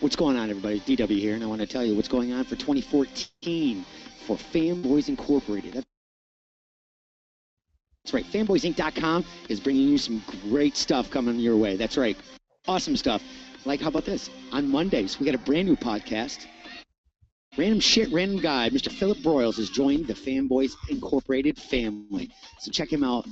What's going on, everybody? DW here, and I want to tell you what's going on for 2014 for Fanboys Incorporated. That's right. FanboysInc.com is bringing you some great stuff coming your way. That's right. Awesome stuff. Like, how about this? On Mondays, we got a brand new podcast. Random Shit, Random Guy. Mr. Philip Broyles has joined the Fanboys Incorporated family. So check him out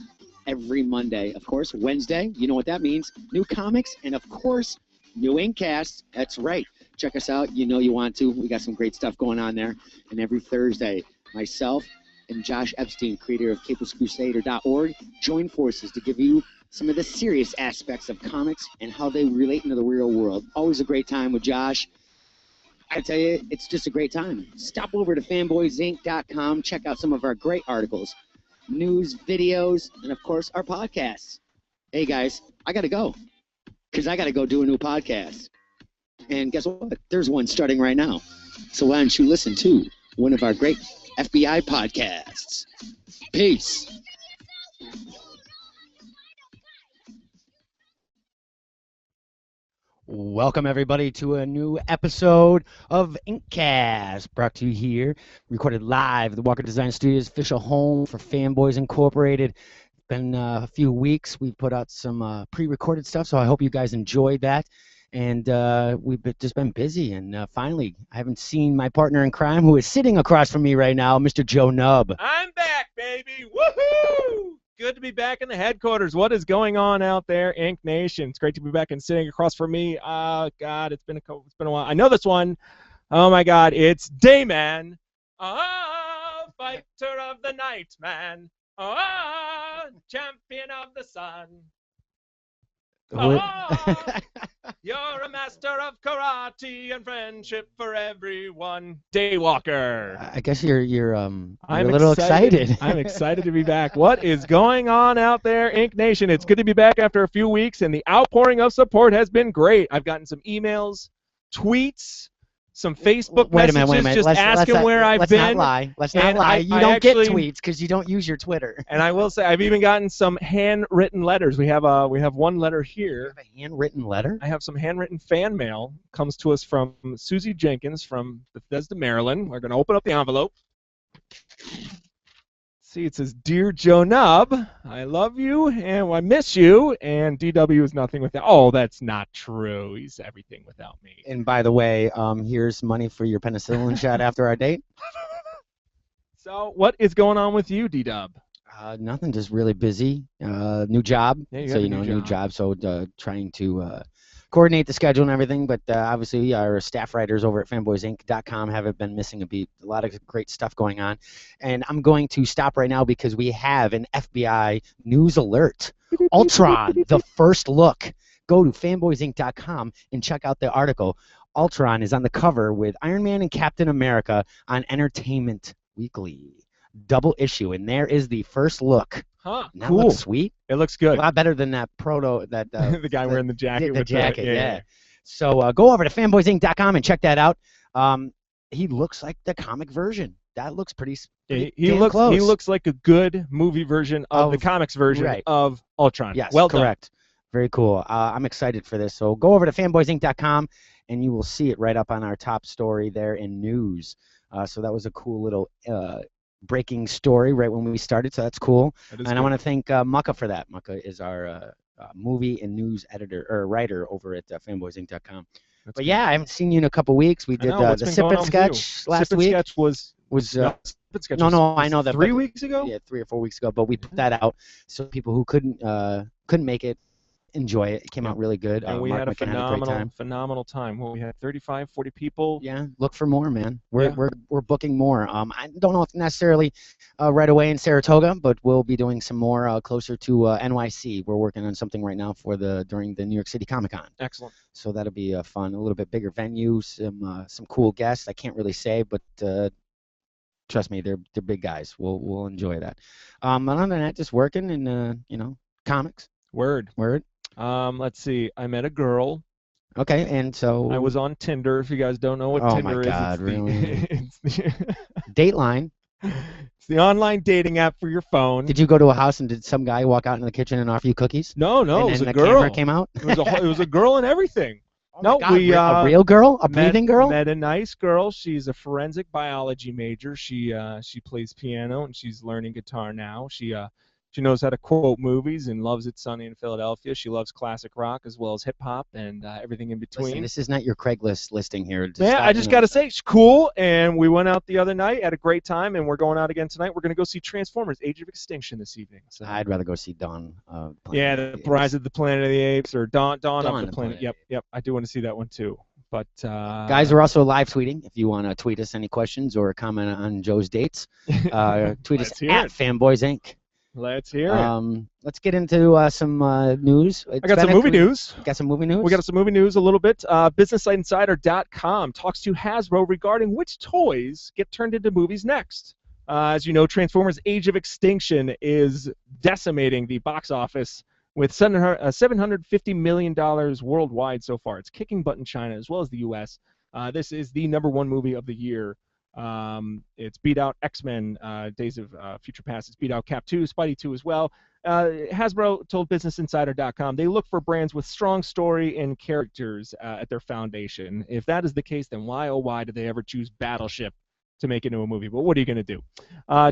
every Monday. Of course, Wednesday, you know what that means. New comics, and of course, new IncCast. That's right. Check us out. You know you want to. We got some great stuff going on there. And every Thursday, myself and Josh Epstein, creator of CaplesCrusader.org, join forces to give you some of the serious aspects of comics and how they relate into the real world. Always a great time with Josh. I tell you, it's just a great time. Stop over to fanboysinc.com. Check out some of our great articles, news, videos, and, of course, our podcasts. Hey, guys, I got to go because I got to go do a new podcast. And guess what? There's one starting right now. So why don't you listen to one of our great FBI podcasts. Peace. Welcome, everybody, to a new episode of IncCast, brought to you here, recorded live at the Walker Design Studios, official home for Fanboys Incorporated. It's been a few weeks. We've put out some pre-recorded stuff, so I hope you guys enjoyed that. And we've just been busy, and finally, I haven't seen my partner in crime, who is sitting across from me right now, Mr. Joe Nubb. I'm back, baby! Woohoo! Good to be back in the headquarters. What is going on out there, Inc. Nation? It's great to be back and sitting across from me. God, it's been a while. I know this one. Oh my God, it's Dayman. Fighter of the night, man. Champion of the sun. You're a master of karate and friendship for everyone. Daywalker. I guess you're a little excited. I'm excited to be back. What is going on out there, Inc. Nation? It's good to be back after a few weeks, and the outpouring of support has been great. I've gotten some emails, tweets, some Facebook messages just asking where I've been. Let's not lie. You don't get tweets because you don't use your Twitter. And I will say, I've even gotten some handwritten letters. We have one letter here. You have a handwritten letter? I have some handwritten fan mail. Comes to us from Susie Jenkins from Bethesda, Maryland. We're going to open up the envelope. See, it says, "Dear Joe Nubb, I love you and I miss you, and DW is nothing without." Oh, that's not true. He's everything without me. And by the way, here's money for your penicillin shot after our date. So, what is going on with you, D-Dub? Nothing, just really busy. New job. Yeah, new job. So trying to coordinate the schedule and everything, but obviously our staff writers over at fanboysinc.com haven't been missing a beat. A lot of great stuff going on. And I'm going to stop right now because we have an FBI news alert. Ultron, the first look. Go to fanboysinc.com and check out the article. Ultron is on the cover with Iron Man and Captain America on Entertainment Weekly. Double issue, and there is the first look. Huh, that cool. Looks sweet. It looks good. A lot better than that the guy wearing the jacket. The jacket, yeah. So go over to fanboysinc.com and check that out. He looks like the comic version. That looks pretty he looks like a good movie version of the comics version of Ultron. Yes, well correct. Done. Very cool. I'm excited for this. So go over to fanboysinc.com and you will see it right up on our top story there in news. So that was a cool little breaking story right when we started, so that's cool. And I want to thank Mucka for that. Mucka is our movie and news editor or writer over at fanboysinc.com. But yeah, I haven't seen you in a couple weeks. We did the Sip and Sketch last week. Sip and Sketch was no, I know that 3 weeks ago. Yeah, 3 or 4 weeks ago. But we put that out so people who couldn't make it enjoy it. It came out really good. And we had a phenomenal time. Well, we had 35, 40 people. Yeah, look for more, man. We're booking more. I don't know if necessarily right away in Saratoga, but we'll be doing some more closer to NYC. We're working on something right now for during the New York City Comic Con. Excellent. So that'll be fun. A little bit bigger venue, some cool guests. I can't really say, but trust me, they're big guys. We'll enjoy that. Other than that, just working and comics. Word. Let's see. I met a girl. Okay, and so I was on Tinder. If you guys don't know what Tinder is, oh my God, really? It's Dateline. It's the online dating app for your phone. Did you go to a house and did some guy walk out in the kitchen and offer you cookies? No, and it was a the girl. Camera came out. It was a girl and everything. No, God, we a real girl, a met, breathing girl. met a nice girl. She's a forensic biology major. She plays piano and she's learning guitar now. She knows how to quote movies and loves It's Sunny in Philadelphia. She loves classic rock as well as hip hop and everything in between. Listen, this is not your Craigslist listing here. Yeah, I just got to say, it's cool. And we went out the other night, had a great time, and we're going out again tonight. We're going to go see Transformers: Age of Extinction this evening. So. I'd rather go see Dawn. Yeah, the Rise of the Planet of the Apes or Dawn of the Planet. Yep. Yep. I do want to see that one too. But guys, we're also live tweeting. If you want to tweet us any questions or comment on Joe's dates, tweet us at Fanboys Inc. Let's hear it. Let's get into some news. I got some movie news. Got some movie news? We got some movie news a little bit. BusinessInsider.com talks to Hasbro regarding which toys get turned into movies next. As you know, Transformers Age of Extinction is decimating the box office with $750 million worldwide so far. It's kicking butt in China as well as the U.S. This is the #1 movie of the year. It's beat out X-Men, Days of Future Past. It's beat out Cap 2, Spidey 2 as well. Hasbro told BusinessInsider.com they look for brands with strong story and characters at their foundation. If that is the case, then why, oh why, did they ever choose Battleship to make into a movie? But what are you going to do?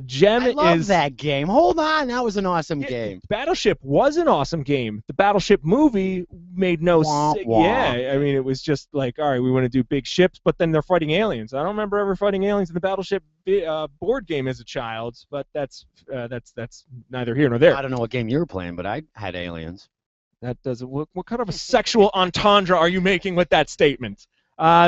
Gem I love is that game. Hold on, that was an awesome game. Battleship was an awesome game. The Battleship movie made no sense. Yeah, I mean, it was just like, all right, we want to do big ships, but then they're fighting aliens. I don't remember ever fighting aliens in the Battleship board game as a child, but that's neither here nor there. I don't know what game you were playing, but I had aliens. That doesn't. What kind of a sexual entendre are you making with that statement?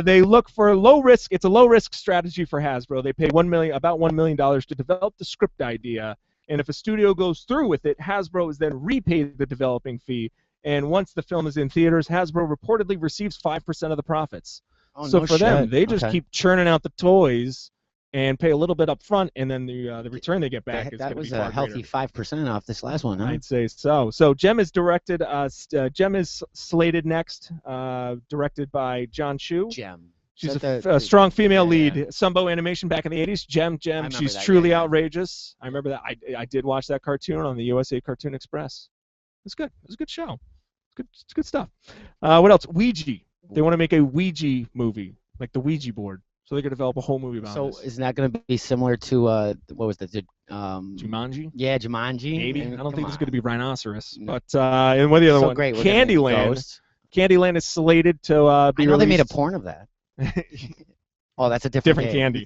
They look for low risk. It's a low risk strategy for Hasbro. They pay about $1 million to develop the script idea, and if a studio goes through with it, Hasbro is then repaid the developing fee. And once the film is in theaters, Hasbro reportedly receives 5% of the profits. Oh, so no for them, shit. they just keep churning out the toys and pay a little bit up front, and then the return they get back is going to be far That was a healthy 5% off this last one, huh? I'd say so. So Gem is directed. Gem is slated next, directed by John Chu. Gem. She's a strong female lead. Sumbo animation back in the 80s. Gem. She's truly outrageous. I remember that. I did watch that cartoon on the USA Cartoon Express. It's good. It was a good show. It's good stuff. What else? Ouija. They want to make a Ouija movie, like the Ouija board. So they're going to develop a whole movie about this. So isn't that going to be similar to, what was that? Jumanji? Yeah, Jumanji. Maybe. I don't think it's going to be Rhinoceros. No. But, and what the other one? Great. Candyland. Candyland is slated to be I know released. they made a porn of that. Oh, that's a different candy.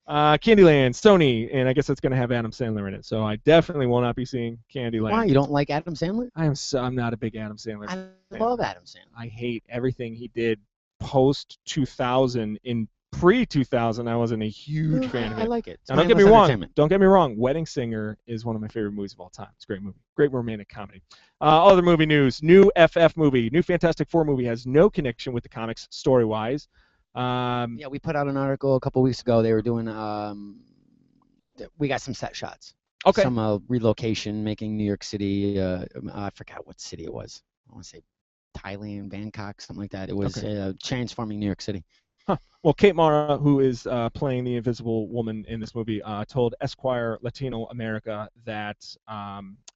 Candyland, Sony, and I guess it's going to have Adam Sandler in it. So I definitely will not be seeing Candyland. Why? You don't like Adam Sandler? I'm not a big Adam Sandler fan. I love Adam Sandler. I hate everything he did post 2000. In pre 2000, I wasn't a huge fan of it. I like it. Now, don't get me wrong. Wedding Singer is one of my favorite movies of all time. It's a great movie, great romantic comedy. Other movie news: new FF movie, new Fantastic Four movie has no connection with the comics story-wise. Yeah, we put out an article a couple weeks ago. They were doing. We got some set shots. Okay. Some relocation, making New York City. I forgot what city it was. I want to say Thailand, Bangkok, something like that. It was transforming New York City. Huh. Well, Kate Mara, who is playing the Invisible Woman in this movie, told Esquire Latino America that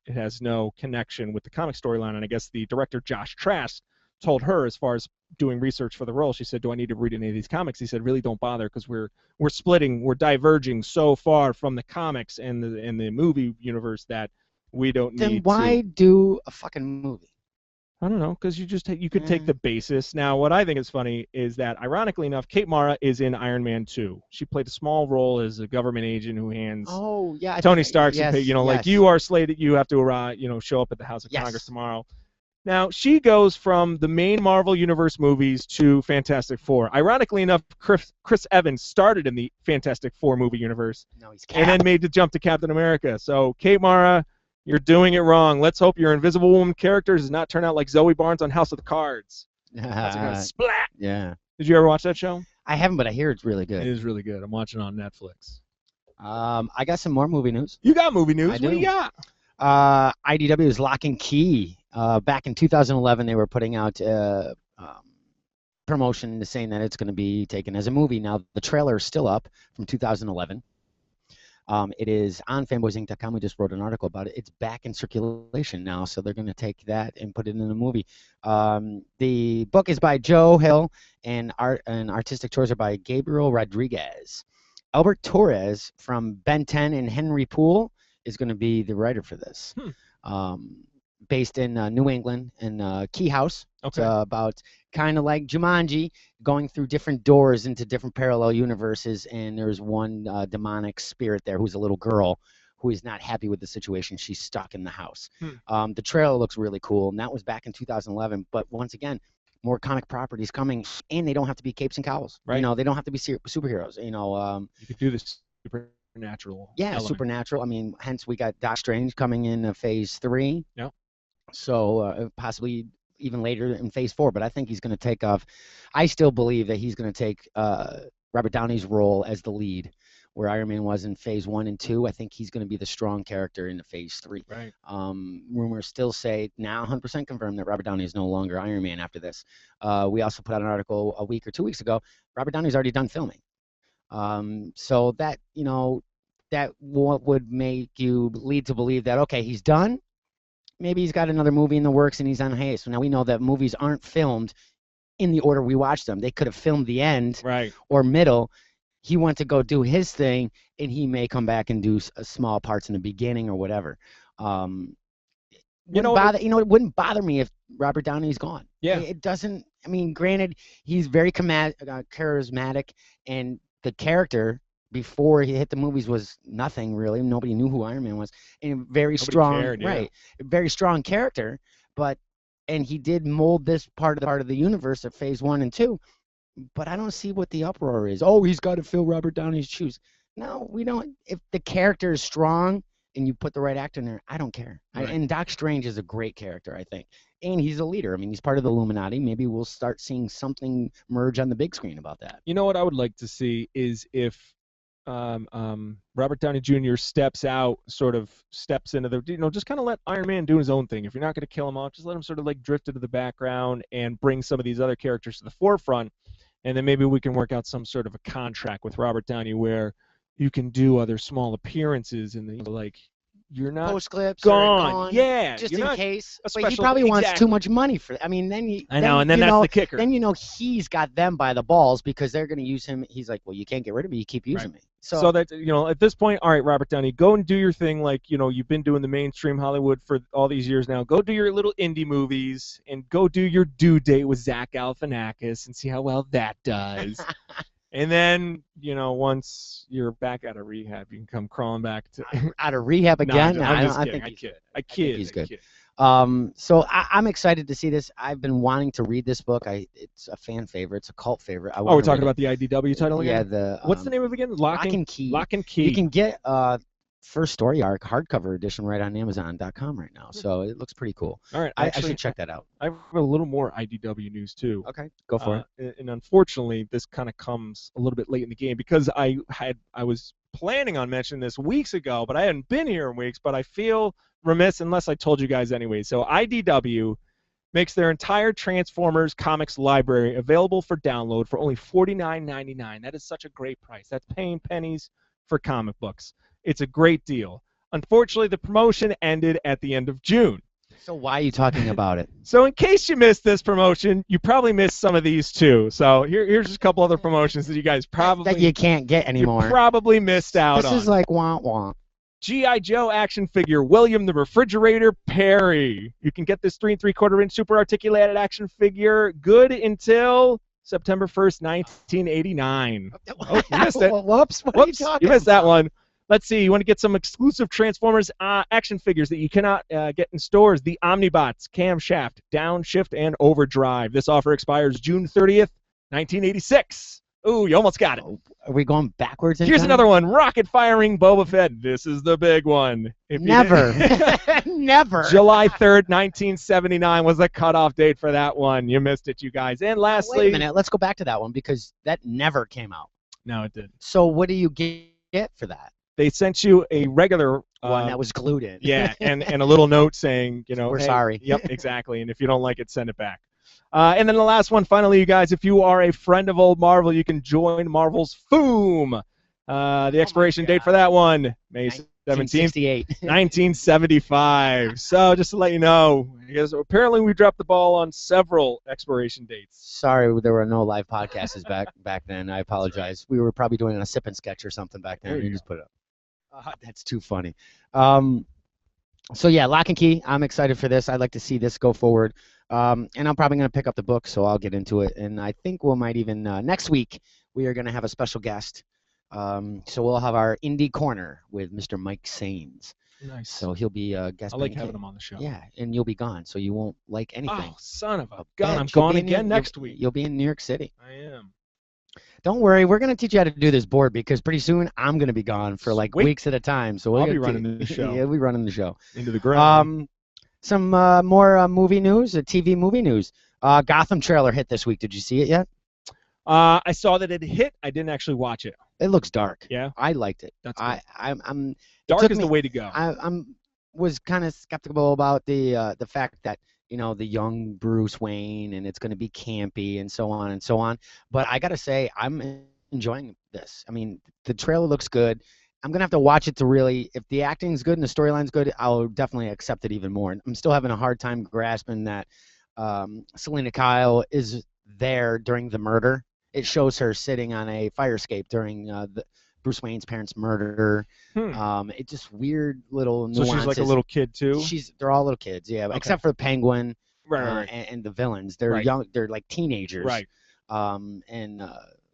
it has no connection with the comic storyline. And I guess the director, Josh Trask, told her, as far as doing research for the role, she said, do I need to read any of these comics? He said, really don't bother, because we're splitting, we're diverging so far from the comics and the movie universe that we don't need to. Then why do a fucking movie? I don't know, because you could take the basis. Now, what I think is funny is that, ironically enough, Kate Mara is in Iron Man 2. She played a small role as a government agent who hands Tony Stark, like you are slated, you have to show up at the House of Congress tomorrow. Now, she goes from the main Marvel Universe movies to Fantastic Four. Ironically enough, Chris Evans started in the Fantastic Four movie universe and then made the jump to Captain America. So, Kate Mara, you're doing it wrong. Let's hope your Invisible Woman character does not turn out like Zoe Barnes on House of the Cards. Splat! Yeah. Did you ever watch that show? I haven't, but I hear it's really good. It is really good. I'm watching it on Netflix. I got some more movie news. You got movie news? What do you got? IDW is Lock and Key. Back in 2011, they were putting out promotion saying that it's going to be taken as a movie. Now, the trailer is still up from 2011. It is on fanboysinc.com. We just wrote an article about it. It's back in circulation now, so they're going to take that and put it in a movie. The book is by Joe Hill, and art and artistic choices are by Gabriel Rodriguez. Albert Torres from Ben 10 and Henry Poole is going to be the writer for this. Based in New England in Key House. Okay. It's about kind of like Jumanji, going through different doors into different parallel universes, and there's one demonic spirit there who's a little girl who is not happy with the situation. She's stuck in the house. The trailer looks really cool, and that was back in 2011. But once again, more comic properties coming, and they don't have to be capes and cowls. Right. You know, they don't have to be superheroes. You know, you could do this supernatural. Yeah, element. supernatural. I mean, hence we got Doc Strange coming in Phase 3. Yep. So possibly even later in Phase 4, but I think he's going to take off. I still believe that he's going to take Robert Downey's role as the lead, where Iron Man was in Phase 1 and 2. I think he's going to be the strong character in the Phase 3. Right. Rumors still say, now 100% confirmed, that Robert Downey is no longer Iron Man after this. We also put out an article a week or 2 weeks ago. Robert Downey's already done filming. So that, you know, that would make you lead to believe that, okay, he's done. Maybe he's got another movie in the works and he's on hiatus. So now we know that movies aren't filmed in the order we watch them. They could have filmed the end or middle. He went to go do his thing, and he may come back and do small parts in the beginning or whatever. It wouldn't bother me if Robert Downey's gone. Yeah. It doesn't. I mean, granted, he's very charismatic, and the character before he hit the movies was nothing really. Nobody knew who Iron Man was, and very strong, cared, yeah. right? Very strong character, and he did mold this part of the universe of Phase 1 and 2. But I don't see what the uproar is. Oh, he's got to fill Robert Downey's shoes. No, we don't. If the character is strong and you put the right actor in there, I don't care. Right. And Doc Strange is a great character, I think. And he's a leader. I mean, he's part of the Illuminati. Maybe we'll start seeing something merge on the big screen about that. You know what I would like to see is if Robert Downey Jr. steps into the, just kind of let Iron Man do his own thing. If you're not going to kill him off, just let him sort of like drift into the background and bring some of these other characters to the forefront. And then maybe we can work out some sort of a contract with Robert Downey where you can do other small appearances and like you're not post clips gone. Yeah, just in case. But special, he probably wants too much money for. I mean, then I know, and then that's the kicker. Then he's got them by the balls because they're going to use him. He's like, well, you can't get rid of me. You keep using me. So that at this point, all right, Robert Downey, go and do your thing. Like you've been doing the mainstream Hollywood for all these years now. Go do your little indie movies and go do your Due Date with Zach Galifianakis and see how well that does. And then, once you're back out of rehab, you can come crawling back to out of rehab again. I kid. He's good. So I'm excited to see this. I've been wanting to read this book. It's a fan favorite. It's a cult favorite. We're talking about the IDW title again? Yeah. What's the name of it again? Lock and Key. Lock and Key. You can get first story arc hardcover edition right on Amazon.com right now. So it looks pretty cool. All right. I should check that out. I have a little more IDW news too. Okay, go for it. And unfortunately, this kind of comes a little bit late in the game because I was planning on mentioning this weeks ago, but I hadn't been here in weeks. But I feel remiss unless I told you guys anyway. So IDW makes their entire Transformers comics library available for download for only $49.99. That is such a great price. That's paying pennies for comic books. It's a great deal. Unfortunately, the promotion ended at the end of June. So why are you talking about it? So in case you missed this promotion, you probably missed some of these too. So here's just a couple other promotions that you guys probably that you can't get anymore. You probably missed out on. This is like wah. G.I. Joe action figure William the Refrigerator Perry. You can get this 3 3/4-inch super articulated action figure good until September 1st, 1989. Oh, you missed it. Whoops, what are you talking You missed about? that one. Let's see. You want to get some exclusive Transformers action figures that you cannot get in stores. The Omnibots, Camshaft, Downshift, and Overdrive. This offer expires June 30th, 1986. Ooh, you almost got it. Are we going backwards? Here's another one. Rocket firing Boba Fett. This is the big one. Never. Never. July 3rd, 1979 was the cutoff date for that one. You missed it, you guys. And lastly... Wait a minute. Let's go back to that one because that never came out. No, it didn't. So what do you get for that? They sent you a regular one that was glued in. Yeah, and a little note saying, we're hey, sorry. Yep, exactly. And if you don't like it, send it back. And then the last one, finally, you guys, if you are a friend of old Marvel, you can join Marvel's FOOM. The expiration date for that one, May 17th, 1968. 1975. So just to let you know, because apparently we dropped the ball on several expiration dates. Sorry, there were no live podcasts back then. I apologize. We were probably doing a sip and sketch or something back then. There you You just put it up. That's too funny. So yeah, Lock and Key. I'm excited for this. I'd like to see this go forward. And I'm probably going to pick up the book, so I'll get into it. And I think we might even next week we are going to have a special guest. So we'll have our indie corner with Mr. Mike Sains. Nice. So he'll be a guest. I like having him on the show. Yeah, and you'll be gone, so you won't like anything. Oh, son of a I'll gun! bet. I'm You'll gone be in again next week. You'll be in New York City. I am. Don't worry, we're gonna teach you how to do this board because pretty soon I'm gonna be gone for like Sweet. weeks at a time. So I'll be running the show. Yeah, we'll be running the show. Into the ground. Some more movie news, TV movie news. Gotham trailer hit this week. Did you see it yet? I saw that it hit. I didn't actually watch it. It looks dark. Yeah. I liked it. That's good. I'm Dark is the way to go. was kind of skeptical about the fact that the young Bruce Wayne and it's going to be campy and so on and so on. But I got to say I'm enjoying this. I mean, the trailer looks good. I'm going to have to watch it to really, if the acting's good and the storyline's good, I'll definitely accept it even more. I'm still having a hard time grasping that Selena Kyle is there during the murder. It shows her sitting on a fire escape during Bruce Wayne's parents' murder. It's just weird little nuances. So she's like a little kid too? They're all little kids, yeah, Okay. except for the Penguin Right. and the villains. They're Right. young. They're like teenagers. Right. And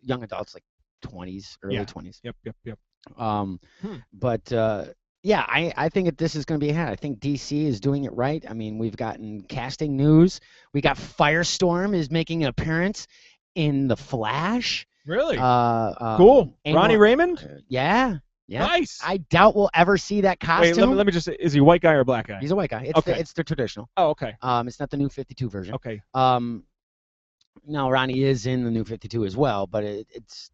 young adults, like 20s, early 20s. Yep. But yeah, I think this is going to be a hit. I think DC is doing it right. I mean, we've gotten casting news. We got Firestorm is making an appearance in The Flash. Really? Cool. Ronnie Raymond? Yeah. Nice. I doubt we'll ever see that costume. Wait, let me just say, is he a white guy or a black guy? He's a white guy. It's the traditional. Oh, okay. It's not the new 52 version. Okay. No, Ronnie is in the new 52 as well, but it's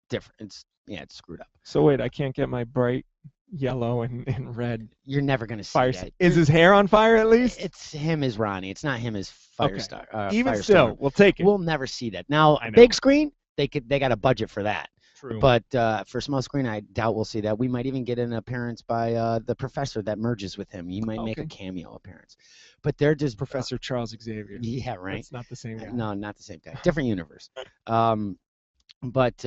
different. It's screwed up. So wait, I can't get my bright yellow and red. You're never gonna see fire. that. Is his hair on fire at least? It's him as Ronnie. It's not him as Firestar. Okay. Even Firestorm. still, we'll take it. We'll never see that. Now, big screen, they got a budget for that. True. But for small screen, I doubt we'll see that. We might even get an appearance by the professor that merges with him. He might make a cameo appearance. But they're just Professor Charles Xavier. Yeah, right. It's not the same guy. No, not the same guy. Different universe. But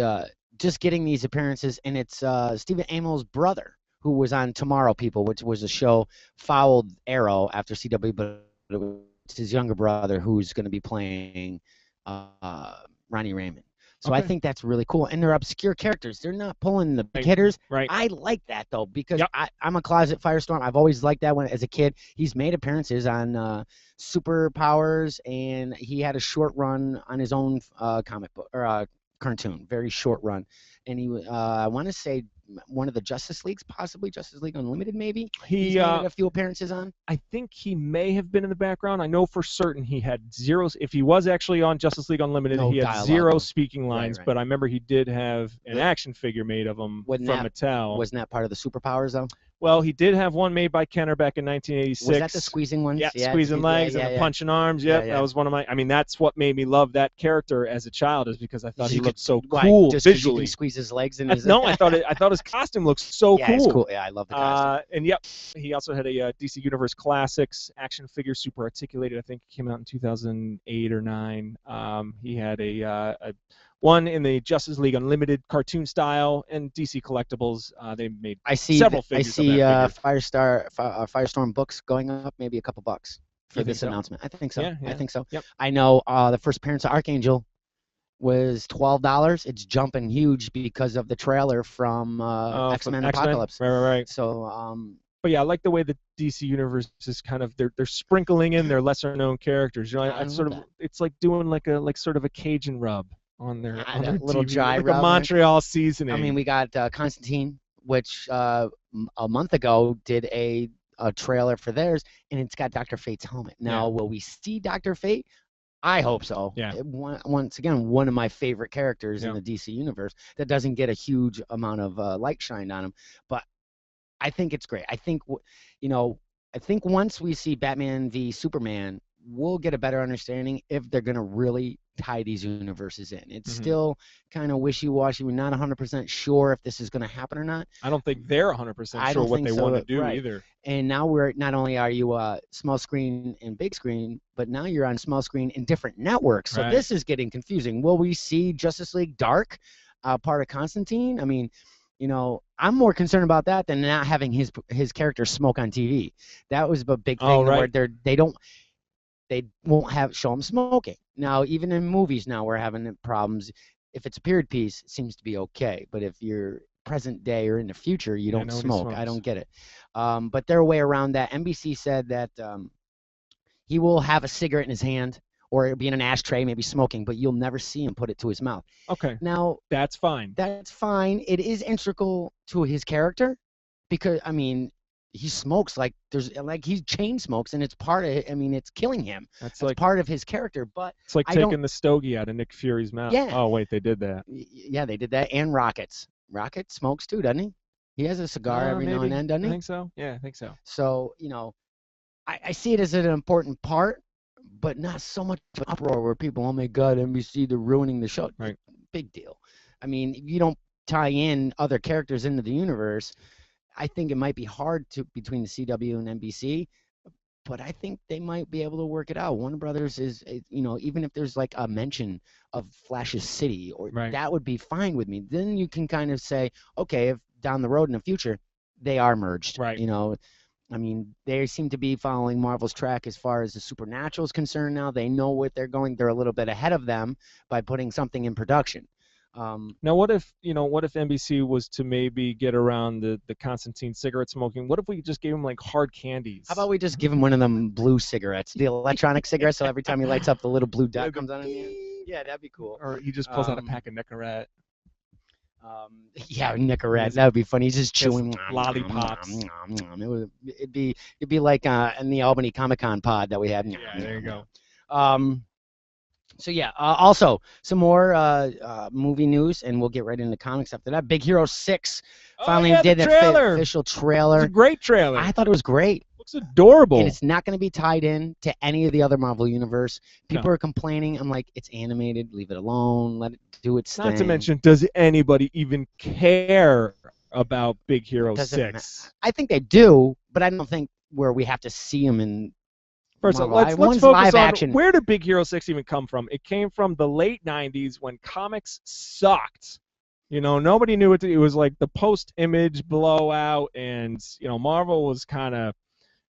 just getting these appearances, and it's Stephen Amell's brother who was on Tomorrow People, which was a show fouled Arrow after CW, but it was his younger brother who's going to be playing Ronnie Raymond. So I think that's really cool. And they're obscure characters. They're not pulling the big hitters. Right. I like that, though, because I'm a closet Firestorm. I've always liked that one as a kid. He's made appearances on Superpowers, and he had a short run on his own comic book or cartoon, very short run. And he, I want to say, one of the Justice Leagues, possibly Justice League Unlimited, maybe. He's made a few appearances on. I think he may have been in the background. I know for certain he had zero. If he was actually on Justice League Unlimited, he had dialogue. zero speaking lines. Right. But I remember he did have an action figure made of him from Mattel. Wasn't that part of the Superpowers, though? Well, he did have one made by Kenner back in 1986. Was that the squeezing ones? Yeah, squeezing legs and the punching arms. Yep, that was one of my. I mean, that's what made me love that character as a child, is because I thought he looked so cool just visually. You can squeeze his legs in his. No, I thought his costume looked so cool. It's cool. Yeah, I love the costume. And yep, he also had a DC Universe Classics action figure, super articulated. I think it came out in 2008 or 9. He had a one in the Justice League Unlimited cartoon style, and DC Collectibles. They made several figures. I see Firestorm books going up, maybe a couple bucks for this announcement. I think so. Yeah. I think so. Yep. I know the first appearance of Archangel was $12. It's jumping huge because of the trailer from X-Men Apocalypse. Right. So, but yeah, I like the way the DC Universe is kind of they're sprinkling in their lesser known characters. You know, it's like doing like sort of a Cajun rub on their little TV, dry like rub, a Montreal seasoning. I mean, we got Constantine, which a month ago did a trailer for theirs, and it's got Dr. Fate's helmet. Now, will we see Dr. Fate? I hope so. Yeah. Once again, one of my favorite characters in the DC universe that doesn't get a huge amount of light shined on him, but I think it's great. I think once we see Batman v Superman, we'll get a better understanding if they're going to really tie these universes in. It's Mhm. still kind of wishy-washy. We're not 100% sure if this is going to happen or not. I don't think they're 100% I sure don't what think they so, want to do right. either. And now we're not only are you small screen and big screen, but now you're on small screen in different networks. So Right. this is getting confusing. Will we see Justice League Dark, part of Constantine? I mean, I'm more concerned about that than not having his character smoke on TV. That was a big thing where they won't show him smoking. Now, even in movies now, we're having problems. If it's a period piece, it seems to be okay. But if you're present day or in the future, you don't nobody smoke. I smokes. don't get it. But their way around that, NBC said that he will have a cigarette in his hand or it'll be in an ashtray, maybe smoking, but you'll never see him put it to his mouth. Okay. Now, That's fine. that's fine. It is integral to his character because, I mean, he smokes like he chain smokes, and it's part of it. I mean, it's killing him. That's It's part of his character. But it's like I don't- taking the stogie out of Nick Fury's mouth. Yeah. Oh wait, they did that. Yeah, they did that. And Rockets. Rocket smokes too, doesn't he? He has a cigar every now and Maybe. then, doesn't I he? think so. Yeah, I think so. So, I see it as an important part, but not so much of an uproar where people, oh my God, NBC, they're ruining the show. Right. Big deal. I mean, if you don't tie in other characters into the universe, I think it might be hard between the CW and NBC, but I think they might be able to work it out. Warner Brothers is, even if there's like a mention of Flash's city, or Right. that would be fine with me. Then you can kind of say, okay, if down the road in the future they are merged, Right. I mean, they seem to be following Marvel's track as far as the Supernatural is concerned now. They know what they're going. They're a little bit ahead of them by putting something in production. Now, what if NBC was to maybe get around the Constantine cigarette smoking? What if we just gave him like hard candies? How about we just give him one of them blue cigarettes, the electronic cigarettes, so every time he lights up, the little blue dot comes on in the end? Yeah, that'd be cool. Or he just pulls out a pack of Nicorette. Yeah, Nicorette. That would be funny. He's just chewing lollipops. It'd be like in the Albany Comic-Con pod that we had. Yeah, there you go. So yeah, also some more movie news, and we'll get right into comics after that. Big Hero 6 finally did the official trailer. It's a great trailer. I thought it was great. Looks adorable. And it's not going to be tied in to any of the other Marvel universe. People are complaining. I'm like, it's animated. Leave it alone. Let it do its thing. Not to mention, does anybody even care about Big Hero 6? I think they do, but I don't think where we have to see them in. First of all, let's focus on where did Big Hero 6 even come from? It came from the late 90s when comics sucked. Nobody knew it was like the post-Image blowout, and Marvel was kind of,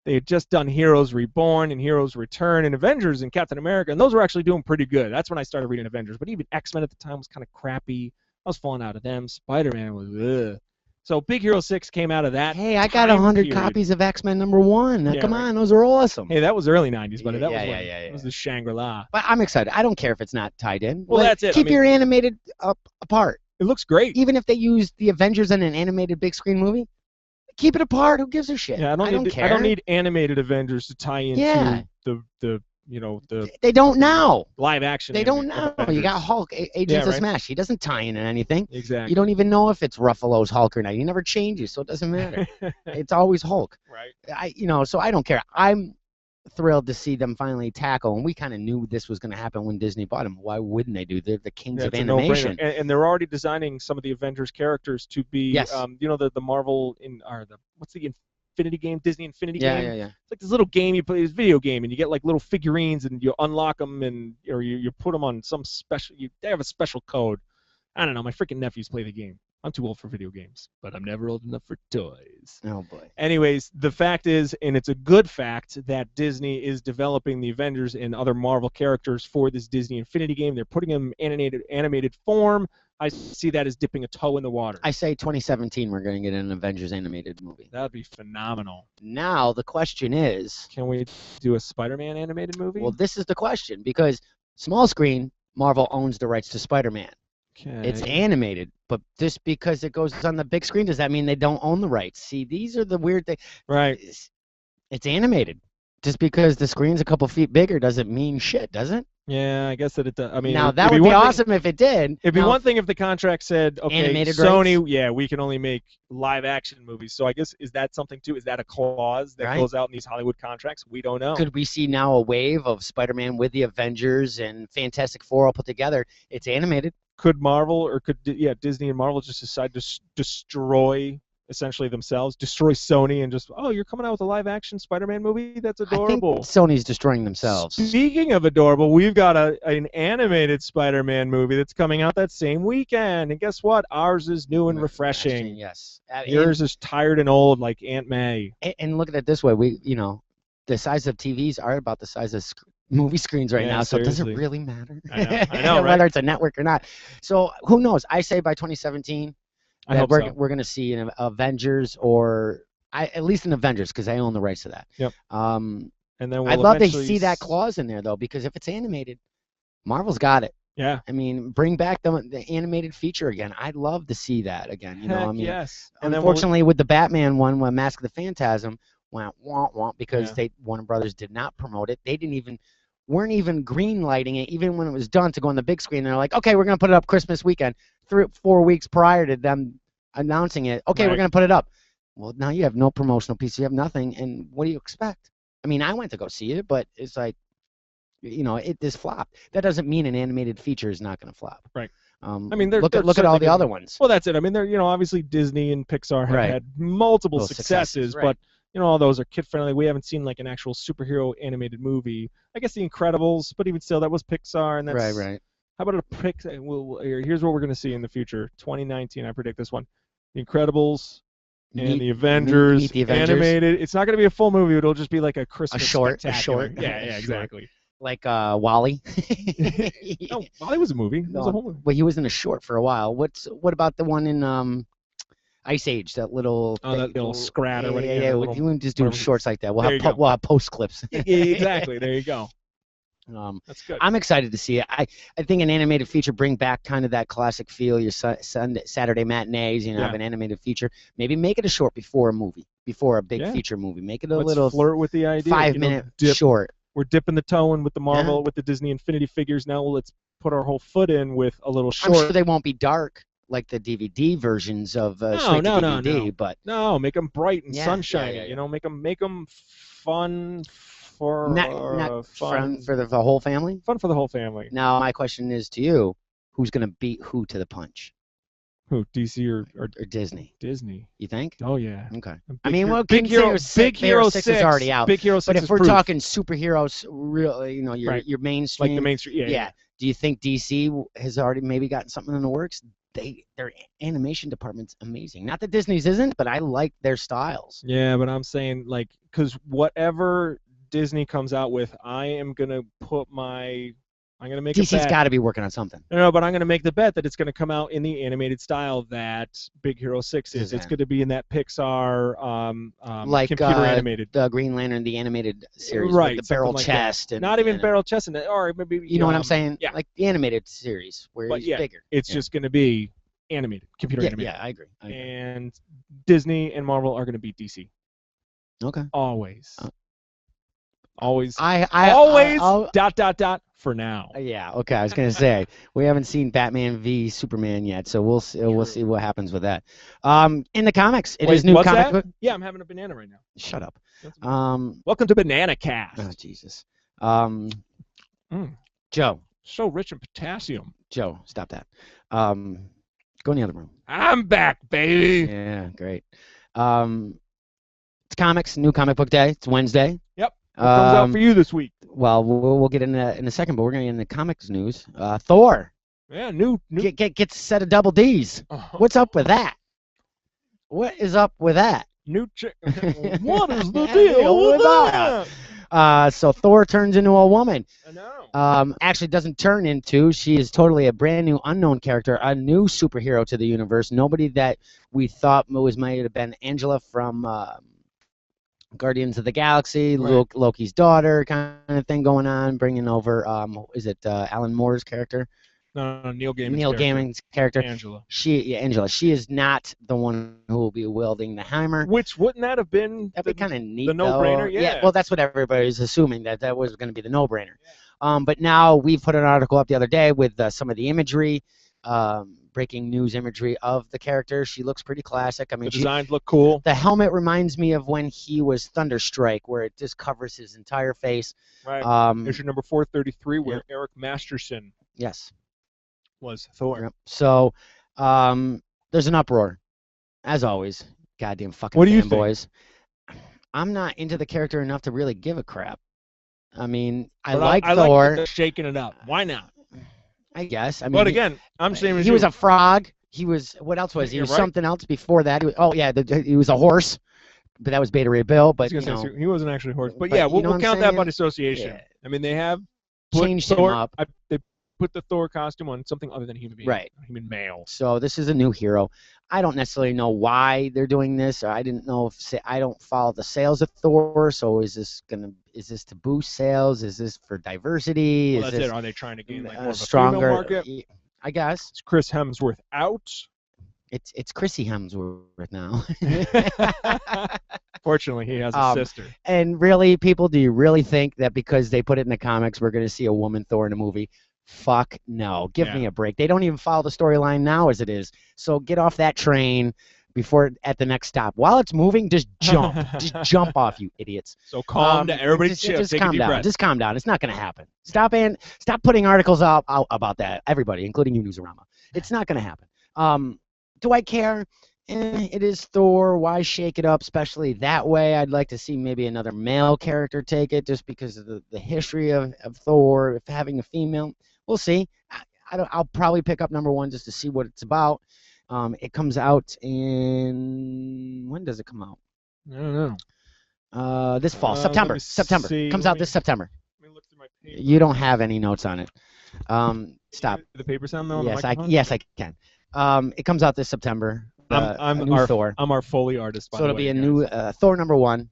they had just done Heroes Reborn and Heroes Return and Avengers and Captain America, and those were actually doing pretty good. That's when I started reading Avengers, but even X-Men at the time was kind of crappy. I was falling out of them. Spider-Man was ugh. So Big Hero 6 came out of that. Hey, I got 100 copies of X-Men #1. Come on, those are awesome. Hey, that was early 90s, but that was was the Shangri-La. But I'm excited. I don't care if it's not tied in. Well, that's it. Keep your animated apart. It looks great. Even if they use the Avengers in an animated big screen movie, keep it apart. Who gives a shit? Yeah, I don't care. I don't need animated Avengers to tie into the They don't now. Live action. They don't know. Avengers. You got Hulk, Agents of Smash. He doesn't tie in anything. Exactly. You don't even know if it's Ruffalo's Hulk or not. He never changes, so it doesn't matter. It's always Hulk. Right. So I don't care. I'm thrilled to see them finally tackle, and we kind of knew this was going to happen when Disney bought them. Why wouldn't they do? They're the kings of animation. And they're already designing some of the Avengers characters to be, Yes. The Marvel what's the Infinity game, Disney Infinity game? Yeah. It's like this little game you play, this video game, and you get like little figurines, and you unlock them, or you put them on some special. They have a special code. I don't know. My freaking nephews play the game. I'm too old for video games, but I'm never old enough for toys. Oh boy. Anyways, the fact is, and it's a good fact, that Disney is developing the Avengers and other Marvel characters for this Disney Infinity game. They're putting them in animated form. I see that as dipping a toe in the water. I say 2017 we're going to get an Avengers animated movie. That would be phenomenal. Now the question is, can we do a Spider-Man animated movie? Well, this is the question, because small screen, Marvel owns the rights to Spider-Man. Okay. It's animated, but just because it goes on the big screen, does that mean they don't own the rights? See, these are the weird things. Right. It's animated. Just because the screen's a couple feet bigger doesn't mean shit, does it? Yeah, I guess that it does. I mean, Now it'd that be would be one thing- awesome if it did. It'd be Now, one thing if the contract said, okay, Animated Sony, rights? yeah, we can only make live action movies. So I guess is that something too? Is that a clause that Right. goes out in these Hollywood contracts? We don't know. Could we see now a wave of Spider-Man with the Avengers and Fantastic Four all put together? It's animated. Could Marvel or could Disney and Marvel just decide to destroy essentially themselves, destroy Sony, and just you're coming out with a live action Spider-Man movie? That's I think adorable. Sony's destroying themselves. Speaking of adorable, we've got an animated Spider-Man movie that's coming out that same weekend, and guess what? Ours is new and refreshing. Yes. Yours is tired and old like Aunt May. And look at it this way: the size of TVs are about the size of movie screens right Yeah, now. So does it seriously. really matter? I know, right? Whether it's a network or not. So who knows? I say by 2017 I that hope we're so. going to see an Avengers at least an Avengers because I own the rights to that. Yep. And then we'll I'd love to eventually see that clause in there though, because if it's animated, Marvel's got it. Yeah. I mean, bring back the animated feature again. I'd love to see that again. Heck yes. And Unfortunately, with the Batman one, when Mask of the Phantasm went womp because Warner Brothers did not promote it. They weren't even green lighting it, even when it was done to go on the big screen. They're like, okay, we're gonna put it up Christmas weekend, 3 or 4 weeks prior to them announcing it. Okay, we're gonna put it up. Well, now you have no promotional piece, you have nothing, and what do you expect? I mean, I went to go see it, but it's like, it just flopped. That doesn't mean an animated feature is not going to flop. Right. I mean, look at all the other ones. Well, that's it. I mean, they're obviously Disney and Pixar have had multiple successes, right. but all those are kid friendly. We haven't seen like an actual superhero animated movie. I guess The Incredibles, but even still, that was Pixar, and that's right. How about a Pixar? Here's what we're going to see in the future. 2019, I predict this one. The Incredibles. And the Avengers, meet the Avengers animated. It's not going to be a full movie. It'll just be like a Christmas a short. Yeah, exactly. Like Wally. No, Wally was a movie. It was a whole movie. Well, he was in a short for a while. What about the one in Ice Age? That little. That little scrat or whatever. Yeah. We can just do shorts like that. We'll have post clips. Exactly. There you go. That's good. I'm excited to see it. I think an animated feature bring back kind of that classic feel. Your Saturday matinees, have an animated feature. Maybe make it a short before a movie, before a big feature movie. Make it a little flirt with the idea. 5-minute short. We're dipping the toe in with the Marvel, with the Disney Infinity figures. Now let's put our whole foot in with a little short. I'm sure they won't be dark like the DVD versions of straight to DVD, no. but no, make them bright and sunshiny. Yeah. Make them fun. Not fun for the whole family? Fun for the whole family. Now, my question is to you, who's going to beat who to the punch? Who, DC or Disney? Disney. You think? Oh, yeah. Okay. Big Hero 6 is already out. Big Hero 6 But if is we're proof. talking superheroes, really, your mainstream. Like the mainstream, yeah. Do you think DC has already maybe gotten something in the works? Their animation department's amazing. Not that Disney's isn't, but I like their styles. Yeah, but I'm saying, because whatever Disney comes out with, I'm going to make DC's a bet. got to be working on something. No, but I'm going to make the bet that it's going to come out in the animated style that Big Hero 6 is. It's going to be in that Pixar like computer animated. The Green Lantern, the animated series, right? With the barrel chest. And, not even barrel chest, or maybe. You know what I'm saying? Yeah. Like the animated series where he's bigger. It's just going to be animated, computer animated. Yeah, I agree. And Disney and Marvel are going to beat DC. Okay. Always. Always. Always. For now. Yeah. Okay. I was gonna say we haven't seen Batman v Superman yet, so we'll see. We'll see what happens with that. In the comics, it is new what's comic that? book. Yeah, I'm having a banana right now. Shut up. Welcome to Banana Cast. Oh Jesus. Joe. So rich in potassium. Joe, stop that. Go in the other room. I'm back, baby. Yeah, great. It's comics, new comic book day. It's Wednesday. Yep. What comes out for you this week? Well, we'll get in a second, but we're going to get into comics news. Thor. Yeah, new. Gets a set of double Ds. What's up with that? What is up with that? New chick. What is the deal with that? So Thor turns into a woman. I know. Actually doesn't turn into. She is totally a brand new unknown character, a new superhero to the universe. Nobody that we thought might have been Angela from Guardians of the Galaxy, right. Loki's daughter kind of thing going on, bringing over, is it Alan Moore's character? No, Neil Gaiman's Neil character. Gaiman's character. Angela. Angela. She is not the one who will be wielding the hammer. Which wouldn't that have been That'd be kind of neat, the no-brainer? Yeah. Well, that's what everybody's assuming, that was going to be the no-brainer. But now we put an article up the other day with some of the imagery, breaking news imagery of the character. She looks pretty classic. I mean, The designs look cool. the helmet reminds me of when he was Thunderstrike, where it just covers his entire face. Right. Issue number 433, where yeah. Eric Masterson Yes. was Thor. Yep. So there's an uproar, as always. Goddamn fucking What do you fanboys. I'm not into the character enough to really give a crap. I mean, I But like I Thor. like shaking it up. Why not? I guess. I mean, But again, I'm saying he was a frog. He was, what else was he? He You're was right. something else before that. He was a horse, but that was Beta Ray Bill. But I was gonna say, he wasn't actually a horse. But but yeah, you we'll know what I'm count that by saying? association. Yeah. I mean, they have put changed him Thor, up. they put the Thor costume on something other than a human being. Right. A human male. So this is a new hero. I don't necessarily know why they're doing this. Or I didn't know if I don't follow the sales of Thor. So is this to boost sales? Is this for diversity? Well, is that's this it. Are they trying to gain like more of a stronger female market? I guess Is Chris Hemsworth out? it's Chrissy Hemsworth now. Fortunately, he has a sister. And really, people, do you really think that because they put it in the comics, we're going to see a woman Thor in a movie? Fuck no. Give me a break. They don't even follow the storyline now as it is. So get off that train before at the next stop. While it's moving, just jump. Just jump off, you idiots. So calm down. Everybody just take calm a deep down. breath. Just calm down. It's not going to happen. Stop putting articles out about that. Everybody, including you, Newsarama. It's not going to happen. Do I care? It is Thor. Why shake it up, especially that way? I'd like to see maybe another male character take it, just because of the history of Thor. If having a female, we'll see. I'll probably pick up number 1 just to see what it's about. It comes out in, when does it come out? I don't know. This fall, September. September. Comes out this September. Let me look through my paper. You don't have any notes on it. Stop. The paper sound though. Yes, I can. It comes out this September. I'm a new Thor. I'm our Foley artist. By So it'll the way, be a guys. new Thor number 1.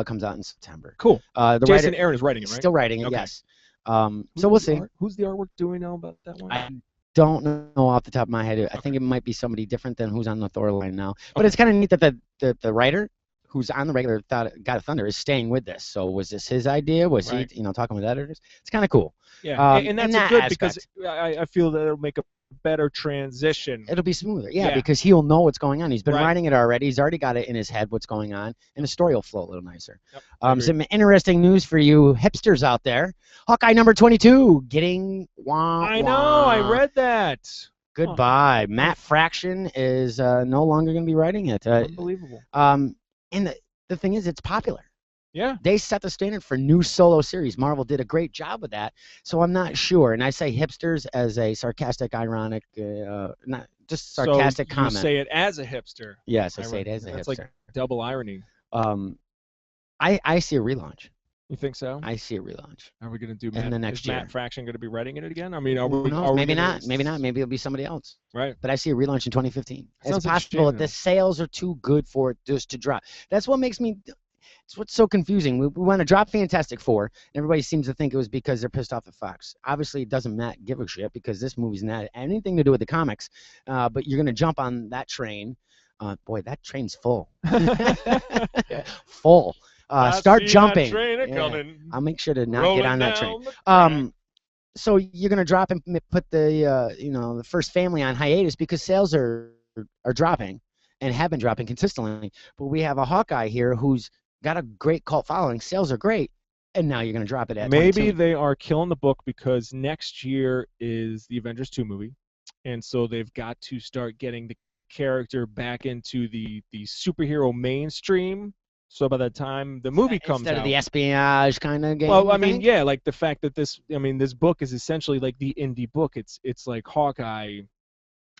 Comes out in September. Cool. The Jason writer, Aaron is writing it, right? still writing it. Okay. Yes. So we'll see. Who's the artwork doing now about that one? I don't know off the top of my head. I think it might be somebody different than who's on the Thor line now. But it's kind of neat that the writer who's on the regular God of Thunder is staying with this. So was this his idea? Was he talking with editors? It's kind of cool. Yeah, and that's that good aspect. because I feel that it'll make a better transition. It'll be smoother, because he'll know what's going on. He's been writing it already. He's already got it in his head what's going on, and the story will flow a little nicer. Yep, some interesting news for you hipsters out there. Hawkeye number 22 getting I know. I read that. Goodbye. Matt Fraction is no longer going to be writing it. Unbelievable. And the thing is, it's popular. Yeah. They set the standard for new solo series. Marvel did a great job with that. So I'm not sure. And I say hipsters as a sarcastic, ironic, not just sarcastic so comment. You say it as a hipster. Yes, I say it as a hipster. That's like double irony. I see a relaunch. You think so? I see a relaunch. Are we going to do in the next year? Matt Fraction going to be writing it again? I mean, maybe not. Maybe not. Maybe it'll be somebody else. Right. But I see a relaunch in 2015. It's Sounds possible like that the sales are too good for it just to drop. That's what makes me. It's what's so confusing. We want to drop Fantastic Four, and everybody seems to think it was because they're pissed off at Fox. Obviously, it doesn't give a shit because this movie's not anything to do with the comics. But you're going to jump on that train. Boy, that train's full. Full. Start jumping. I'll make sure to not get on that train. So you're going to drop and put the first family on hiatus because sales are dropping and have been dropping consistently. But we have a Hawkeye here who's got a great cult following. Sales are great, and now you're going to drop it at Maybe 22. They are killing the book because next year is the Avengers 2 movie, and so they've got to start getting the character back into the superhero mainstream. So by the time the movie comes instead out, of the espionage kind of game. well, I mean, yeah, like the fact that this book is essentially like the indie book. It's like Hawkeye,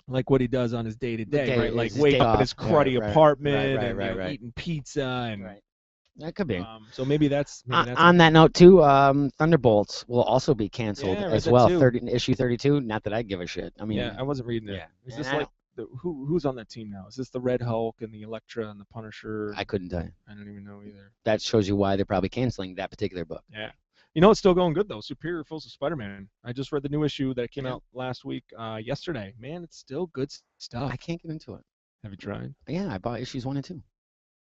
like what he does on his day to day, right? Like wake up in his cruddy apartment and eating pizza and. Right. That could be. So maybe that's on that note too. Thunderbolts will also be canceled as well. Issue 32. Not that I give a shit. I mean, I wasn't reading it. Yeah. Is this like who's on that team now? Is this the Red Hulk and the Elektra and the Punisher? I couldn't tell you. I don't even know either. That shows you why they're probably canceling that particular book. Yeah. You know, it's still going good though. Superior Foes of Spider-Man. I just read the new issue that came out last week, yesterday. Man, it's still good stuff. I can't get into it. Have you tried? Yeah, I bought issues 1 and 2.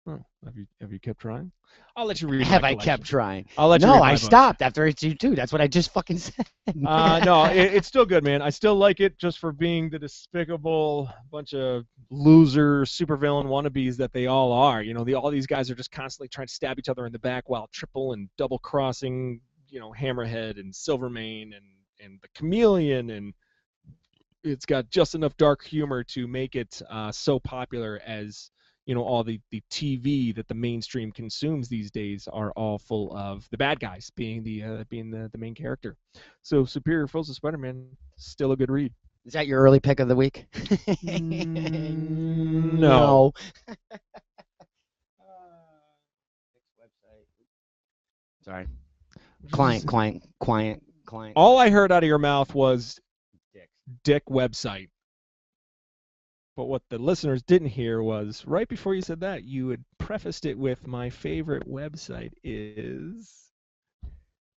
Oh, have you kept trying? I'll let you read Have my I collection. kept trying? I'll let you No, read my I book. stopped after issue 2. That's what I just fucking said. No, it's still good, man. I still like it just for being the despicable bunch of loser supervillain wannabes that they all are. You know, all these guys are just constantly trying to stab each other in the back while triple and double crossing, Hammerhead and Silvermane and the Chameleon, and it's got just enough dark humor to make it so popular as all the TV that the mainstream consumes these days are all full of the bad guys being the main character. So Superior Foes of Spider-Man, still a good read. Is that your early pick of the week? No. Sorry. Client. All I heard out of your mouth was Dick website. But what the listeners didn't hear was right before you said that, you had prefaced it with my favorite website is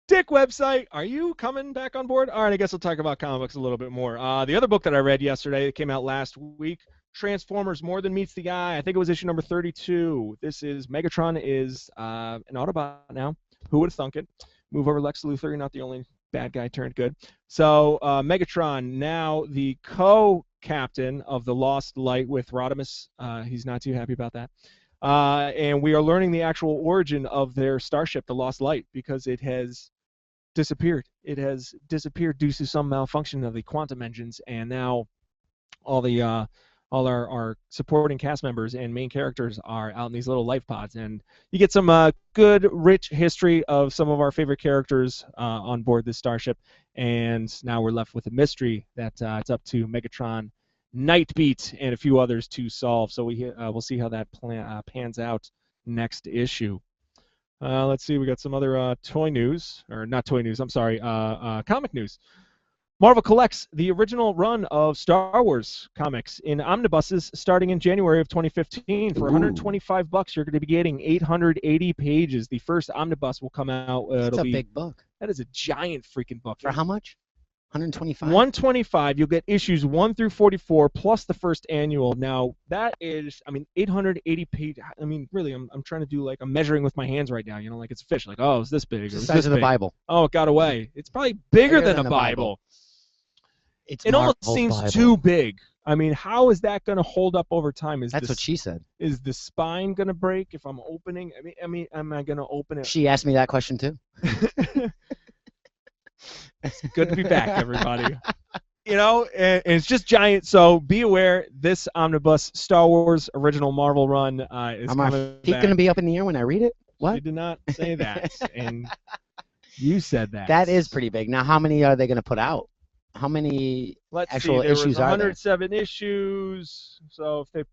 Dick website. Are you coming back on board? All right, I guess we'll talk about comic books a little bit more. The other book that I read yesterday, it came out last week, Transformers More Than Meets the Eye. I think it was issue number 32. This is Megatron is an Autobot now. Who would have thunk it? Move over, Lex Luthor. You're not the only bad guy turned good. So Megatron, now the co-captain of the Lost Light with Rodimus. He's not too happy about that. And we are learning the actual origin of their starship, the Lost Light, because it has disappeared. It has disappeared due to some malfunction of the quantum engines, and now all our supporting cast members and main characters are out in these little life pods, and you get some good, rich history of some of our favorite characters on board this starship, and now we're left with a mystery that it's up to Megatron, Nightbeat, and a few others to solve. So we'll see how that pans out next issue. Let's see, we got some other toy news, or not toy news, I'm sorry, comic news. Marvel collects the original run of Star Wars comics in omnibuses starting in January of 2015. For $125, you're going to be getting 880 pages. The first omnibus will come out. That's a big book. That is a giant freaking book. For how much? 125? 125. You'll get issues 1 through 44 plus the first annual. Now, that is, 880 pages. Really, I'm trying to do I'm measuring with my hands right now, like it's a fish. Like, oh, it's this big. It's the size of the Bible. Oh, it got away. It's probably bigger than a Bible. It almost seems too big. How is that going to hold up over time? That's what she said. Is the spine going to break if I'm opening? Am I going to open it? She asked me that question too. It's good to be back, everybody. And it's just giant. So be aware, this omnibus Star Wars original Marvel run is coming back. He's going to be up in the air when I read it? What? You did not say that, and you said that. That is pretty big. Now, how many are they going to put out? How many actual issues are there? 107 issues. So if they're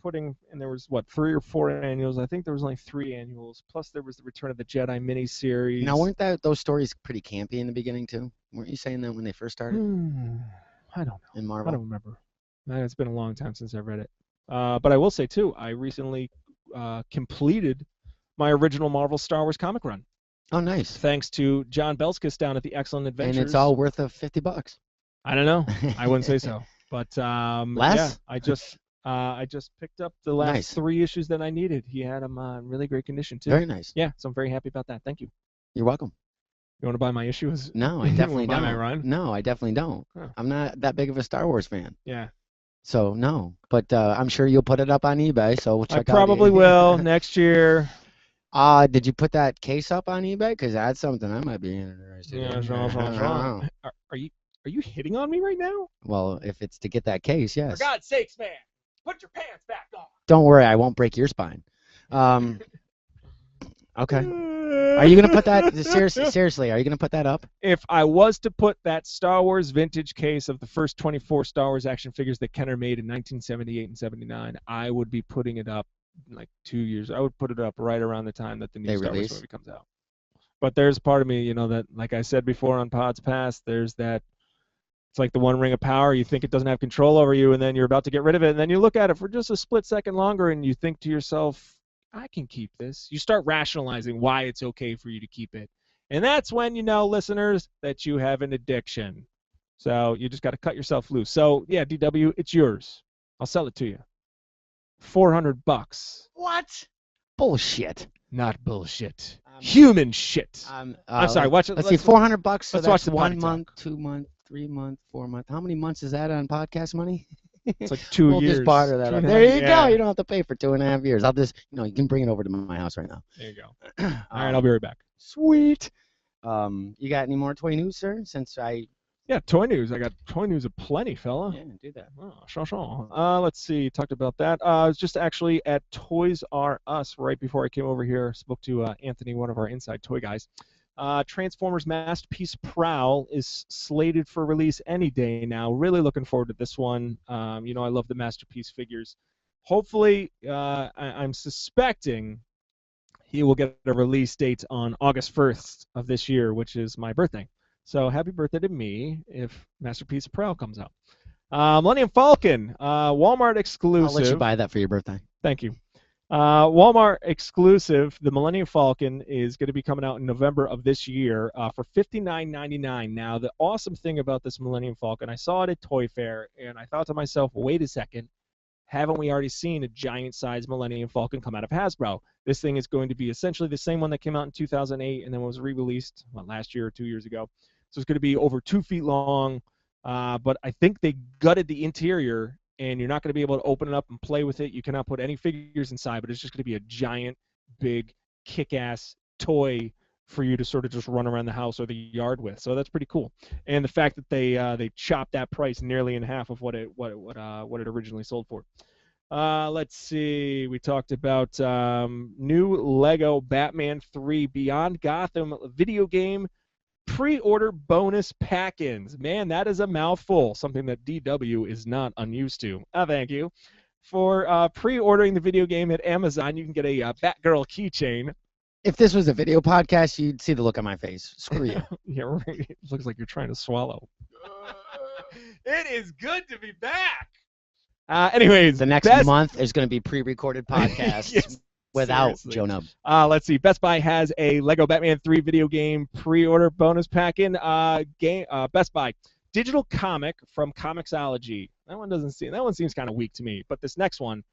putting, and there was 3 or 4 annuals. I think there was only 3 annuals. Plus there was the Return of the Jedi miniseries. Now, weren't those stories pretty campy in the beginning too? Weren't you saying that when they first started? I don't know. In Marvel, I don't remember. It's been a long time since I've read it. But I will say too, I recently completed my original Marvel Star Wars comic run. Oh, nice. Thanks to John Belskis down at the Excellent Adventures. And it's all worth of $50. I don't know. I wouldn't say so. But less? Yeah, I just picked up the last 3 issues that I needed. He had them in really great condition too. Very nice. Yeah, so I'm very happy about that. Thank you. You're welcome. You want to buy my issues? No, I definitely don't. Buy my run? No, I definitely don't. Huh. I'm not that big of a Star Wars fan. Yeah. So no, but I'm sure you'll put it up on eBay. So we'll check out. I probably will next year. Did you put that case up on eBay? Because that's something I might be interested in. Yeah, Are you hitting on me right now? Well, if it's to get that case, yes. For God's sakes, man, put your pants back on. Don't worry, I won't break your spine. Okay. Are you gonna put that seriously? Are you gonna put that up? If I was to put that Star Wars vintage case of the first 24 Star Wars action figures that Kenner made in 1978 and 79, I would be putting it up 2 years. I would put it up right around the time that the new Star Wars movie comes out. But there's part of me, that, like I said before on Pods Past, there's that. It's like the one ring of power. You think it doesn't have control over you, and then you're about to get rid of it, and then you look at it for just a split second longer, and you think to yourself, I can keep this. You start rationalizing why it's okay for you to keep it. And that's when you know, listeners, that you have an addiction. So you just got to cut yourself loose. So, yeah, DW, it's yours. I'll sell it to you. $400. What? Bullshit. Not bullshit. Human shit. I'm sorry. Let's see, $400. So let's watch that's the 1 potty month, talk. 2 month, 3 month, 4 month. How many months is that on podcast money? It's like 2 we'll years. just barter that. 2.5 There you yeah. go. You don't have to pay for 2.5 years. I'll just, you can bring it over to my house right now. There you go. All right, I'll be right back. Sweet. You got any more toy news, sir? Yeah, toy news. I got toy news aplenty, fella. Yeah, do that. Oh, sure. Let's see. Talked about that. I was just actually at Toys R Us right before I came over here. Spoke to Anthony, one of our inside toy guys. Transformers Masterpiece Prowl is slated for release any day now. Really looking forward to this one. I love the Masterpiece figures. Hopefully, I'm suspecting he will get a release date on August 1st of this year, which is my birthday. So happy birthday to me if Masterpiece Prowl comes out. Millennium Falcon, Walmart exclusive. I'll let you buy that for your birthday. Thank you. Walmart exclusive, the Millennium Falcon is going to be coming out in November of this year for $59.99. Now, the awesome thing about this Millennium Falcon, I saw it at Toy Fair, and I thought to myself, wait a second, haven't we already seen a giant-sized Millennium Falcon come out of Hasbro? This thing is going to be essentially the same one that came out in 2008 and then was re-released last year or 2 years ago. So it's going to be over 2 feet long, but I think they gutted the interior, and you're not going to be able to open it up and play with it. You cannot put any figures inside, but it's just going to be a giant, big, kick-ass toy for you to sort of just run around the house or the yard with. So that's pretty cool. And the fact that they chopped that price nearly in half of what it originally sold for. Let's see. We talked about new Lego Batman 3 Beyond Gotham video game pre-order bonus pack-ins. Man, that is a mouthful, something that DW is not unused to. Thank you. For pre-ordering the video game at Amazon, you can get a Batgirl keychain. If this was a video podcast, you'd see the look on my face. Screw you. Yeah, right. It looks like you're trying to swallow. It is good to be back. Anyways, the next month is going to be pre-recorded podcasts. Yes. Without seriously. Joe Nub. Let's see. Best Buy has a Lego Batman 3 video game pre-order bonus pack-in. Best Buy digital comic from Comixology. That one seems kind of weak to me. But this one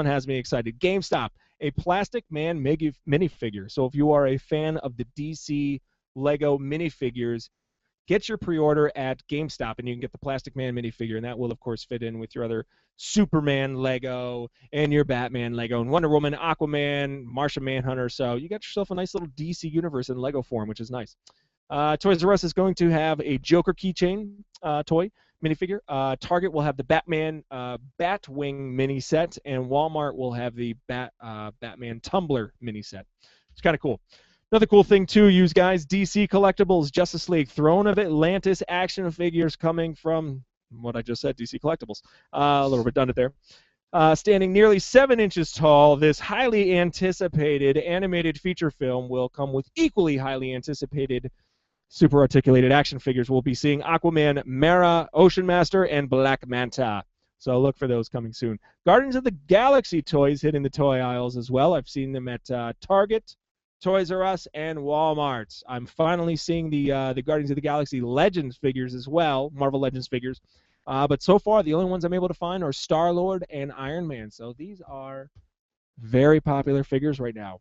has me excited. GameStop, a Plastic Man minifigure. So if you are a fan of the DC Lego minifigures, get your pre-order at GameStop, and you can get the Plastic Man minifigure, and that will, of course, fit in with your other Superman Lego and your Batman Lego and Wonder Woman, Aquaman, Martian Manhunter. So you got yourself a nice little DC universe in Lego form, which is nice. Toys R Us is going to have a Joker keychain toy minifigure. Target will have the Batman Batwing mini set, and Walmart will have the Batman Tumbler mini set. It's kind of cool. Another cool thing, too, you guys, DC Collectibles, Justice League, Throne of Atlantis action figures coming from what I just said, DC Collectibles. A little redundant there. Standing nearly 7 inches tall, this highly anticipated animated feature film will come with equally highly anticipated super articulated action figures. We'll be seeing Aquaman, Mara, Ocean Master, and Black Manta. So look for those coming soon. Guardians of the Galaxy toys hitting the toy aisles as well. I've seen them at Target, Toys R Us, and Walmart. I'm finally seeing the Guardians of the Galaxy Legends figures as well, Marvel Legends figures. But so far, the only ones I'm able to find are Star-Lord and Iron Man. So these are very popular figures right now.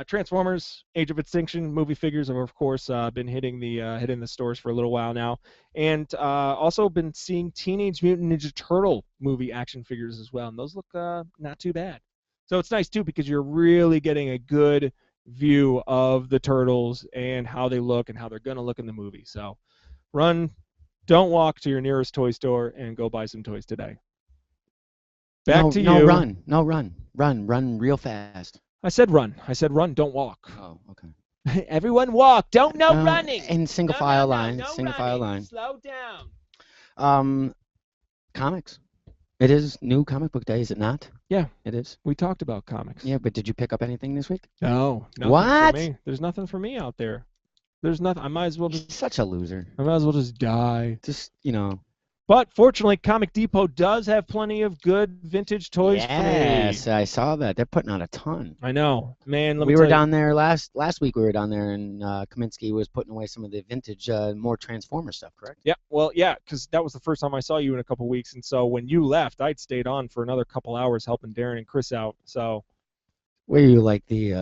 Transformers: Age of Extinction movie figures have, of course, been hitting the stores for a little while now, and also been seeing Teenage Mutant Ninja Turtle movie action figures as well, and those look not too bad. So it's nice too because you're really getting a good view of the turtles and how they look and how they're gonna look in the movie. So don't walk to your nearest toy store and go buy some toys today. Back to you. No, run real fast. I said run, don't walk. Oh, okay. Everyone walk. Don't running. In single file line. Slow down. Comics. It is new comic book day, is it not? Yeah. It is. We talked about comics. Yeah, but did you pick up anything this week? No. What? For me. There's nothing for me out there. There's nothing. I might as well just. Such a loser. I might as well just die. Just, But fortunately, Comic Depot does have plenty of good vintage toys Yes, free. I saw that. They're putting out a ton. I know, man. Let me We tell were you. down there last week. We were down there, and Kaminsky was putting away some of the vintage, more Transformer stuff. Correct? Yeah, well, yeah, because that was the first time I saw you in a couple weeks, and so when you left, I'd stayed on for another couple hours helping Darren and Chris out. So, Were you like the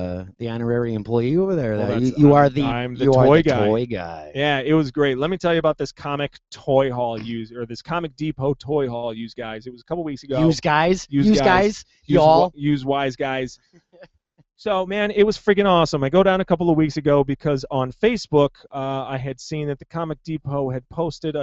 honorary employee over there? well, That that's I'm the you are toy the guy. toy guy. Yeah, it was great. Let me tell you about this comic toy haul this Comic Depot toy haul guys. It was a couple weeks ago. Use guys, y'all. Use wise guys. So, man, it was freaking awesome. I go down a couple of weeks ago because on Facebook, I had seen that the Comic Depot had posted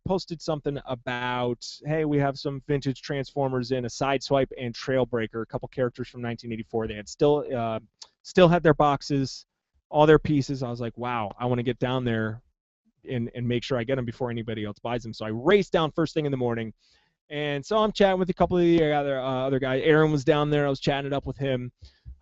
posted something about, hey, we have some vintage Transformers in a Sideswipe and Trailbreaker, a couple characters from 1984. They had still had their boxes, all their pieces. I was like, wow, I want to get down there and make sure I get them before anybody else buys them. So I raced down first thing in the morning. And so I'm chatting with a couple of the other guys. Aaron was down there. I was chatting it up with him.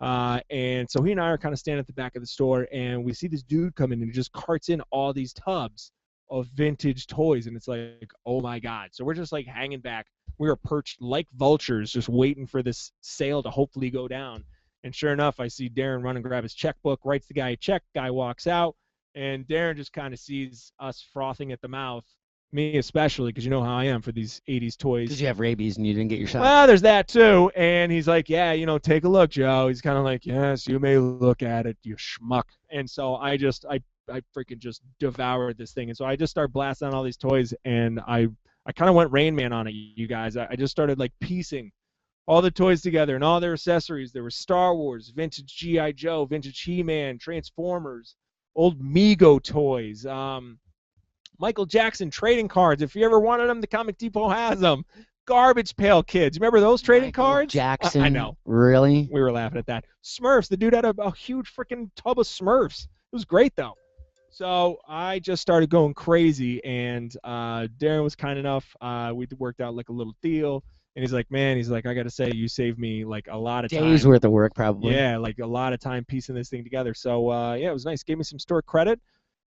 And so he and I are kind of standing at the back of the store, and we see this dude come in and he just carts in all these tubs of vintage toys, and it's like, oh my God. So we're just like hanging back. We were perched like vultures just waiting for this sale to hopefully go down. And sure enough, I see Darren run and grab his checkbook, writes the guy a check, guy walks out, and Darren just kind of sees us frothing at the mouth. Me especially, because you know how I am for these 80s toys. Because you have rabies and you didn't get your shot. Well, there's that too. And he's like, yeah, take a look, Joe. He's kind of like, yes, you may look at it, you schmuck. And so I freaking just devoured this thing. And so I just started blasting on all these toys, and I kind of went Rain Man on it, you guys. I just started like piecing all the toys together and all their accessories. There was Star Wars, vintage G.I. Joe, vintage He-Man, Transformers, old Mego toys, Michael Jackson trading cards. If you ever wanted them, the Comic Depot has them. Garbage Pail Kids. Remember those trading cards? Jackson. I know. Really? We were laughing at that. Smurfs. The dude had a huge freaking tub of Smurfs. It was great, though. So I just started going crazy, and Darren was kind enough. We worked out like a little deal, and he's like, man, I got to say, you saved me like a lot of time. Days worth of work, probably. Yeah, like a lot of time piecing this thing together. So, yeah, it was nice. Gave me some store credit.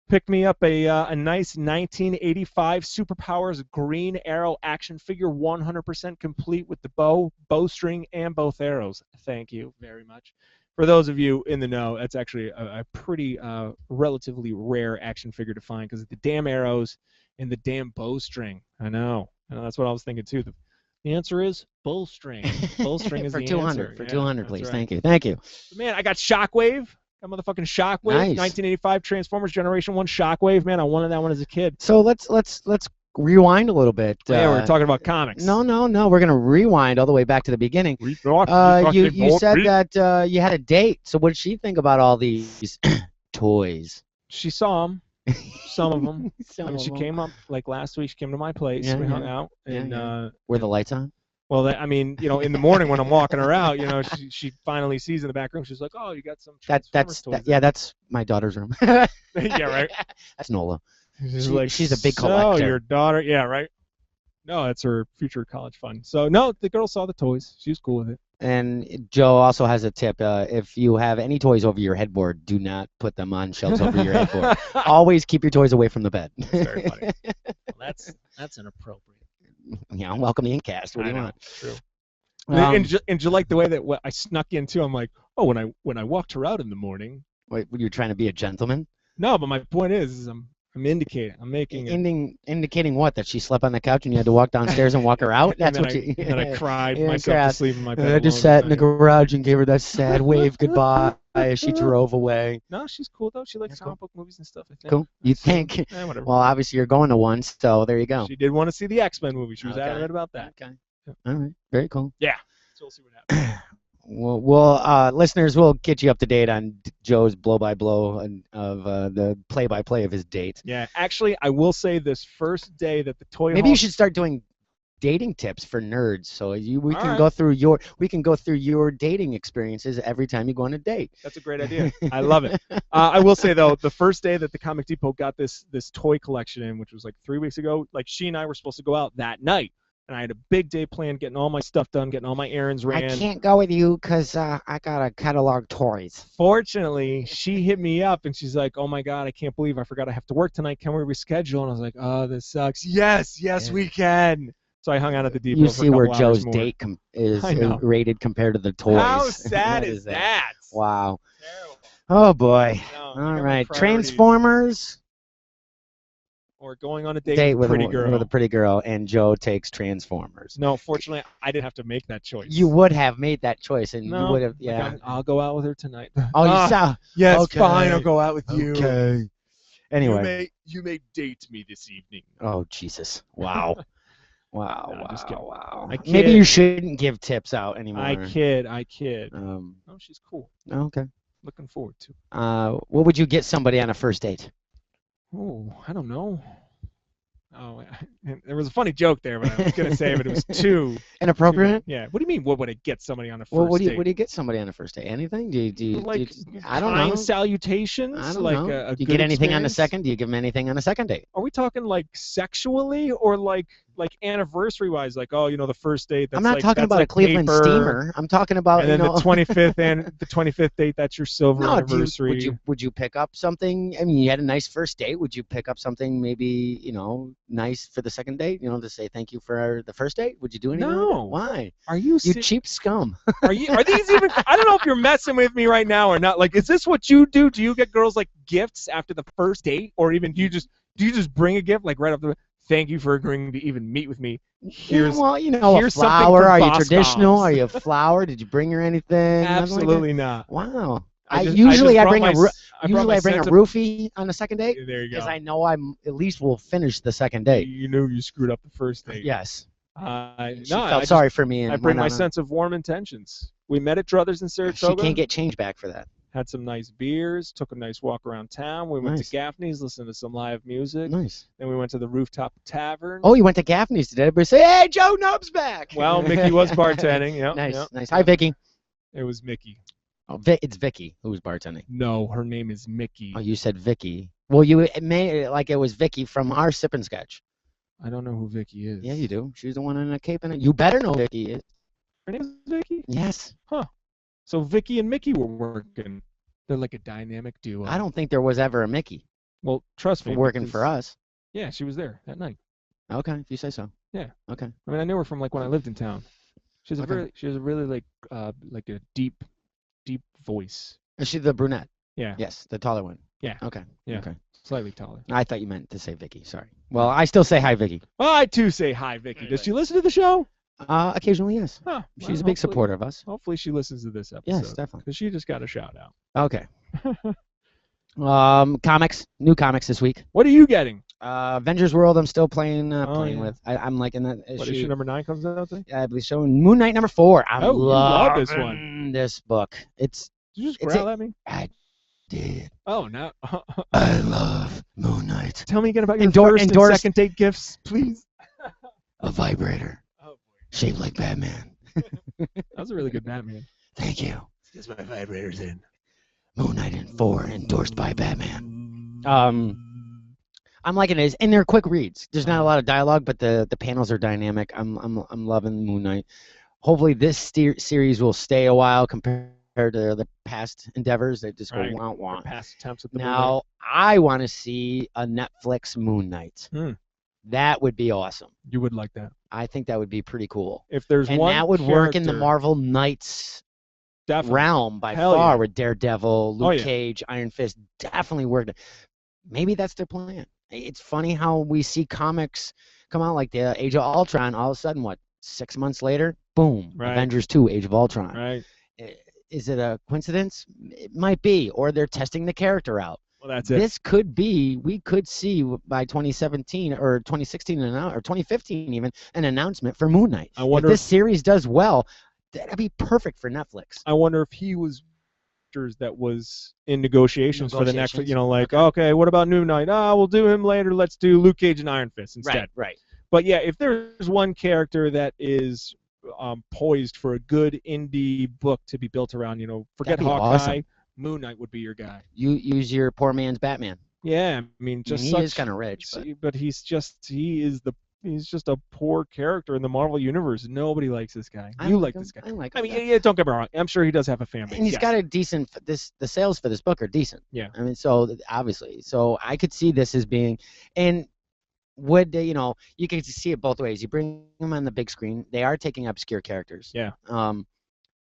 Picked me up a nice 1985 Superpowers Green Arrow action figure, 100% complete with the bowstring, and both arrows. Thank you very much. For those of you in the know, that's actually a pretty relatively rare action figure to find because of the damn arrows and the damn bowstring. I know. That's what I was thinking too. The answer is bowstring. Bowstring is for the 200, answer. For Yeah, 200, please. right. Thank you. But man, I got Shockwave. That motherfucking Shockwave, Nice. 1985 Transformers Generation 1 Shockwave, man. I wanted that one as a kid. So let's rewind a little bit. Yeah, we're talking about comics. No. We're gonna rewind all the way back to the beginning. You said that you had a date. So what did she think about all these toys? She saw them, some of them. She them. came up like last week. She came to my place. Yeah, we yeah. hung out, and Were the lights on? well, in the morning when I'm walking her out, she finally sees in the back room. She's like, "Oh, you got some Transformers toys." That's my daughter's room. Yeah, right. That's Nola. She's a big collector. So your daughter, yeah, right. No, that's her future college fund. So no, the girl saw the toys. She was cool with it. And Joe also has a tip. If you have any toys over your headboard, do not put them on shelves over your headboard. Always keep your toys away from the bed. That's very funny. Well, that's inappropriate. Yeah, welcome to IncCast. What do you want? True. And you like the way that I snuck in too? I'm like, oh, when I walked her out in the morning. Wait, you're trying to be a gentleman? No, but my point is I'm indicating. I'm making indicating what? That she slept on the couch and you had to walk downstairs and walk her out? That's what you. And then I cried myself to sleep in my bed. I just sat in the garage and gave her that sad wave goodbye as she drove away. No, she's cool though. She likes comic book movies and stuff. I think. Cool. You think? Whatever. Well, obviously you're going to one, so there you go. She did want to see the X-Men movie. She was adamant about that. Okay. Yeah. All right. Very cool. Yeah. So we'll see what happens. Well, listeners, we'll get you up to date on Joe's blow-by-blow of the play-by-play of his date. Yeah, actually, I will say this first day that the toy. Maybe you should start doing dating tips for nerds, so we can go through your dating experiences every time you go on a date. That's a great idea. I love it. I will say though, the first day that the Comic Depot got this toy collection in, which was like 3 weeks ago, like she and I were supposed to go out that night. and I had a big day planned, getting all my stuff done, getting all my errands ran. I can't go with you because I gotta catalog toys. Fortunately, she hit me up and she's like, "Oh my God, I can't believe I forgot I have to work tonight. Can we reschedule?" And I was like, "Oh, this sucks." Yes, we can. So I hung out at the depot You for see a where couple hours Joe's more. date is I know. rated compared to the toys. How sad is that? Wow. Terrible. Oh boy. No, I All got my right. priorities. Transformers. Or going on a date with a pretty girl. With a pretty girl, and Joe takes Transformers. No, fortunately, I didn't have to make that choice. You would have made that choice, and No, you would have. like, Yeah. I'll go out with her tonight. Oh, you saw. Yes, Okay. fine. I'll go out with you. Okay. Anyway. You may date me this evening. Oh Jesus! Wow. Wow. No, wow. just kidding. Wow. I kid. Maybe you shouldn't give tips out anymore. I kid. Oh, She's cool. okay. Looking forward to. What would you get somebody on a first date? Oh, I don't know. Oh, there was a funny joke there, but I was gonna say, but it was too inappropriate. Yeah. What do you mean? What would I get somebody on a first Well, what do date? you get somebody on a first date? Anything? Do you Like I don't kind know. salutations? I don't like know. A Do you good get anything on a experience? second? Do you give them anything on a second date? Are we talking like sexually or like anniversary wise? Like, oh, the first date. That's I'm not like, talking that's about like a Cleveland paper, steamer. I'm talking about and then you know. the 25th and the 25th date. That's your silver No, anniversary. would you pick up something? I mean, you had a nice first date. Would you pick up something maybe nice for the second date? To say thank you for the first date. Would you do anything? No. Like that? Why? Are you? You cheap scum. Are these even? I don't know if you're messing with me right now or not. Like, is this what you do? Do you get girls like gifts after the first date, or even do you just bring a gift like right after? Thank you for agreeing to even meet with me. Here's a here's flower. something Are from you traditional? Boscov's. Are you a flower? Did you bring her anything? Nothing like Absolutely that? not. Wow. I Usually I bring bring a sense of- roofie on the second date There you go. because I know I'm at least will finish the second date. You knew you screwed up the first date. Yes. She She felt sorry for me. And I bring went my on sense of warm intentions. We met at Druthers in Saratoga. She can't get change back for that. Had some nice beers, took a nice walk around town. We went Nice. to Gaffney's, listened to some live music. Nice. Then we went to the Rooftop Tavern. Oh, you went to Gaffney's today. Everybody say, "Hey, Joe Nub's back." Well, Mickey was bartending. Yep, Nice, yep. nice. Hi, Vicky. It was Mickey. Oh, it's Vicky who was bartending. No, her name is Mickey. Oh, you said Vicky. Well, you made it like it was Vicky from our Sip and Sketch. I don't know who Vicky is. Yeah, you do. She's the one in a cape and you better know who Vicky is. Her name is Vicky? Yes. Huh. So Vicky and Mickey were working. They're like a dynamic duo. I don't think there was ever a Mickey Well, trust me. working because- for us. Yeah, she was there that night. Okay, if you say so. Yeah. Okay. I mean, I knew her from like when I lived in town. She has a really like a deep voice. Is she the brunette? Yeah. Yes, the taller one. Yeah. Okay. Yeah. Okay. Slightly taller. I thought you meant to say Vicky. Sorry. Well, I still say hi, Vicky. Well, I too say hi, Vicky. Does she listen to the show? Occasionally, yes. Huh. She's Well, a big hopefully- supporter of us. Hopefully she listens to this episode. Yes, definitely. Because she just got a shout out. Okay. Comics. New comics this week. What are you getting? Avengers World. I'm still playing yeah. with. I'm liking that What issue. issue number 9 comes out today? I believe so. Moon Knight number 4. I Oh, you love this loving this book. It's. Did you just It's growl at me? I did. Oh, no. I love Moon Knight. Tell me again about your Endor- first and endorsed- second date gifts, please. A vibrator Oh, boy. shaped like Batman. That was a really good Batman. Thank you. Just my vibrators in. Moon Knight in 4, endorsed by Batman. I'm liking it, and they're quick reads. There's not a lot of dialogue, but the panels are dynamic. I'm loving Moon Knight. Hopefully, this series will stay a while compared to the past endeavors. They just go Right. wah wah. Past attempts at the Now, I want to see a Netflix Moon Knight. Hmm. That would be awesome. You would like that. I think that would be pretty cool. If there's And one that would work in the character- Marvel Knights Definitely. realm by Hell far yeah. with Daredevil, Luke Oh, yeah. Cage, Iron Fist. Definitely worked. Maybe that's their plan. It's funny how we see comics come out like the Age of Ultron. All of a sudden, 6 months later, boom, Right. Avengers 2, Age of Ultron. Right. Is it a coincidence? It might be, or they're testing the character out. Well, that's it. This could be, we could see by 2017 or 2016 or 2015 even, an announcement for Moon Knight. I wonder if this series does well, that'd be perfect for Netflix. I wonder if he was that was in negotiations for the next, Negotiations? like, okay, what about New Knight? We'll do him later. Let's do Luke Cage and Iron Fist instead. Right. But yeah, if there's one character that is poised for a good indie book to be built around, forget That'd be Hawkeye, awesome. Moon Knight would be your guy. You use your poor man's Batman. Yeah, I mean, just he such, is kind of rich. But but he is the he's just a poor character in the Marvel universe. Nobody likes this guy. You like this guy. I like I him. mean, yeah, don't get me wrong. I'm sure he does have a fan base. And he's yes. got a decent. The sales for this book are decent. Yeah. I mean, so obviously, so I could see this as being, and would you can see it both ways. You bring them on the big screen. They are taking obscure characters. Yeah.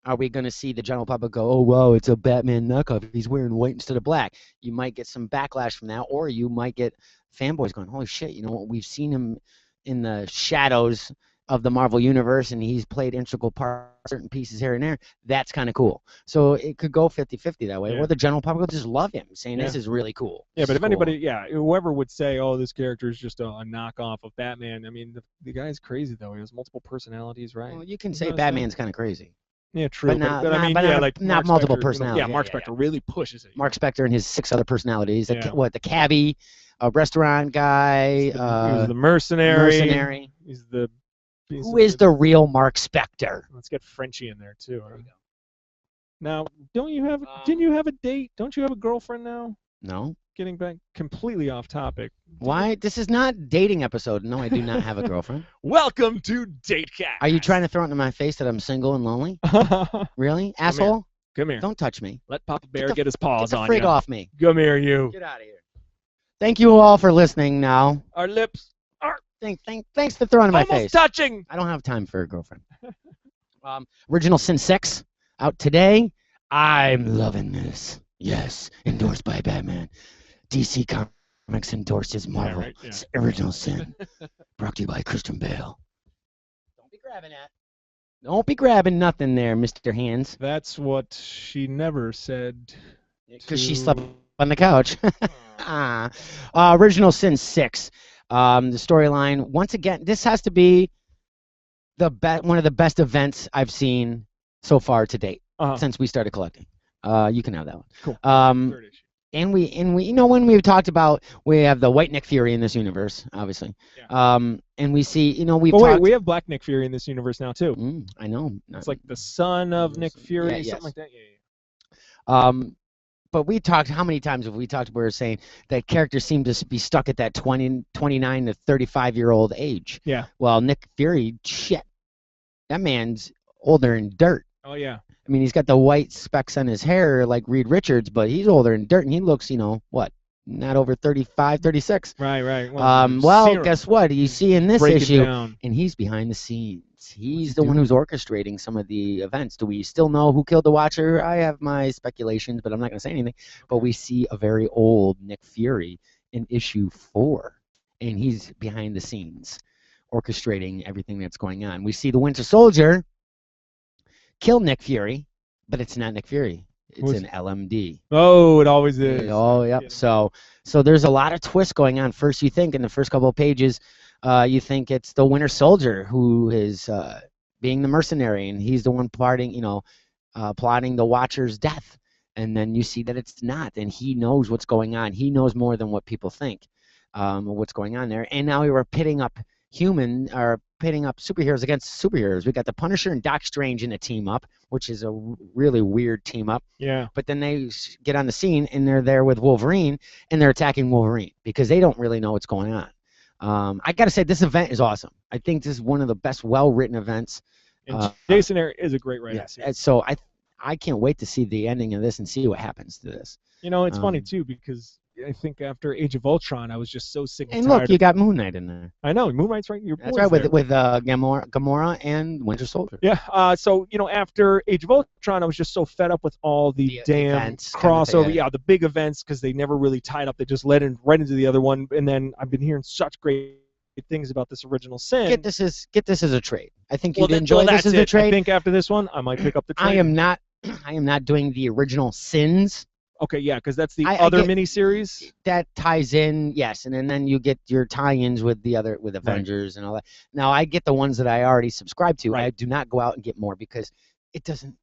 Are we going to see the general public go, oh, wow, it's a Batman knockoff. He's wearing white instead of black. You might get some backlash from that, or you might get fanboys going, holy shit, we've seen him in the shadows of the Marvel Universe, and he's played integral parts, certain pieces here and there. That's kind of cool. So it could go 50-50 that way, or the general public will just love him, saying this is really cool. Yeah, but if cool. anybody, whoever would say, oh, this character is just a knockoff of Batman, I mean, the guy's crazy, though. He has multiple personalities, right? Well, you can say Batman's kind of crazy. Yeah, true. But not, I mean, like not multiple Spector, personalities. Mark Spector really pushes it. Mark Spector and his 6 other personalities. The cabbie, a restaurant guy. He's the mercenary. Who is the real Mark Spector? Let's get Frenchie in there too. There we go. Now, didn't you have a date? Don't you have a girlfriend now? No. Getting back completely off topic. Why? This is not a dating episode. No, I do not have a girlfriend. Welcome to DateCast. Are you trying to throw it into my face that I'm single and lonely? Really? Asshole? Come here. Don't touch me. Let Papa Bear get his paws on you. Get the frig off me. Come here, you. Get out of here. Thank you all for listening now. Our lips are... Thanks for throwing it in my face. Almost touching. I don't have time for a girlfriend. Original Sin 6 out today. I'm loving this. Yes, endorsed by Batman. DC Comics endorses Marvel. Original Sin. Brought to you by Christian Bale. Don't be grabbing that. Don't be grabbing nothing there, Mr. Hands. That's what she never said. Because she slept on the couch. Original Sin 6. The storyline. Once again, this has to be one of the best events I've seen so far to date since we started collecting. You can have that one. Cool. And we when we've talked about, we have the white Nick Fury in this universe, obviously. Yeah. And we see, we have black Nick Fury in this universe now too. I know. It's like the son of Nick Fury, something like that. Yeah. But we talked, how many times have we talked where we're saying that characters seem to be stuck at that 29 to 35-year-old age. Yeah. Well, Nick Fury, shit. That man's older than dirt. Oh, yeah. I mean, he's got the white specks on his hair like Reed Richards, but he's older than dirt, and he looks, not over 35, 36. Right. Well, guess what? You see in this issue, and he's behind the scenes. He's the one who's orchestrating some of the events. Do we still know who killed the Watcher? I have my speculations, but I'm not going to say anything. But we see a very old Nick Fury in issue 4, and he's behind the scenes orchestrating everything that's going on. We see the Winter Soldier kill Nick Fury, but it's not Nick Fury. It's an LMD. Oh, it always is. Oh, yep. So there's a lot of twists going on. First, you think in the first couple of pages, you think it's the Winter Soldier who is being the mercenary, and he's the one plotting the Watcher's death. And then you see that it's not, and he knows what's going on. He knows more than what people think what's going on there. And now we were pitting up superheroes against superheroes. We got the Punisher and Doc Strange in a team up, which is a really weird team up. Yeah. But then they get on the scene and they're there with Wolverine, and they're attacking Wolverine because they don't really know what's going on. I got to say, this event is awesome. I think this is one of the best well-written events. And Jason Aaron is a great writer. Yeah. So I can't wait to see the ending of this and see what happens to this. It's funny too, because I think after Age of Ultron, I was just so sick and tired. And look, you got Moon Knight in there. I know, Moon Knight's right. That's right, with Gamora and Winter Soldier. Yeah. So after Age of Ultron, I was just so fed up with all the damn events, crossover. The big events, because they never really tied up. They just led right into the other one. And then I've been hearing such great things about this Original Sin. Get this as a trade. I think you'd enjoy this as a trade. I think after this one, I might pick up the trade. I am not doing the Original Sins. Okay, yeah, because that's the other miniseries. That ties in, yes, and then you get your tie-ins with Avengers and all that. Now I get the ones that I already subscribe to. Right. I do not go out and get more because it doesn't.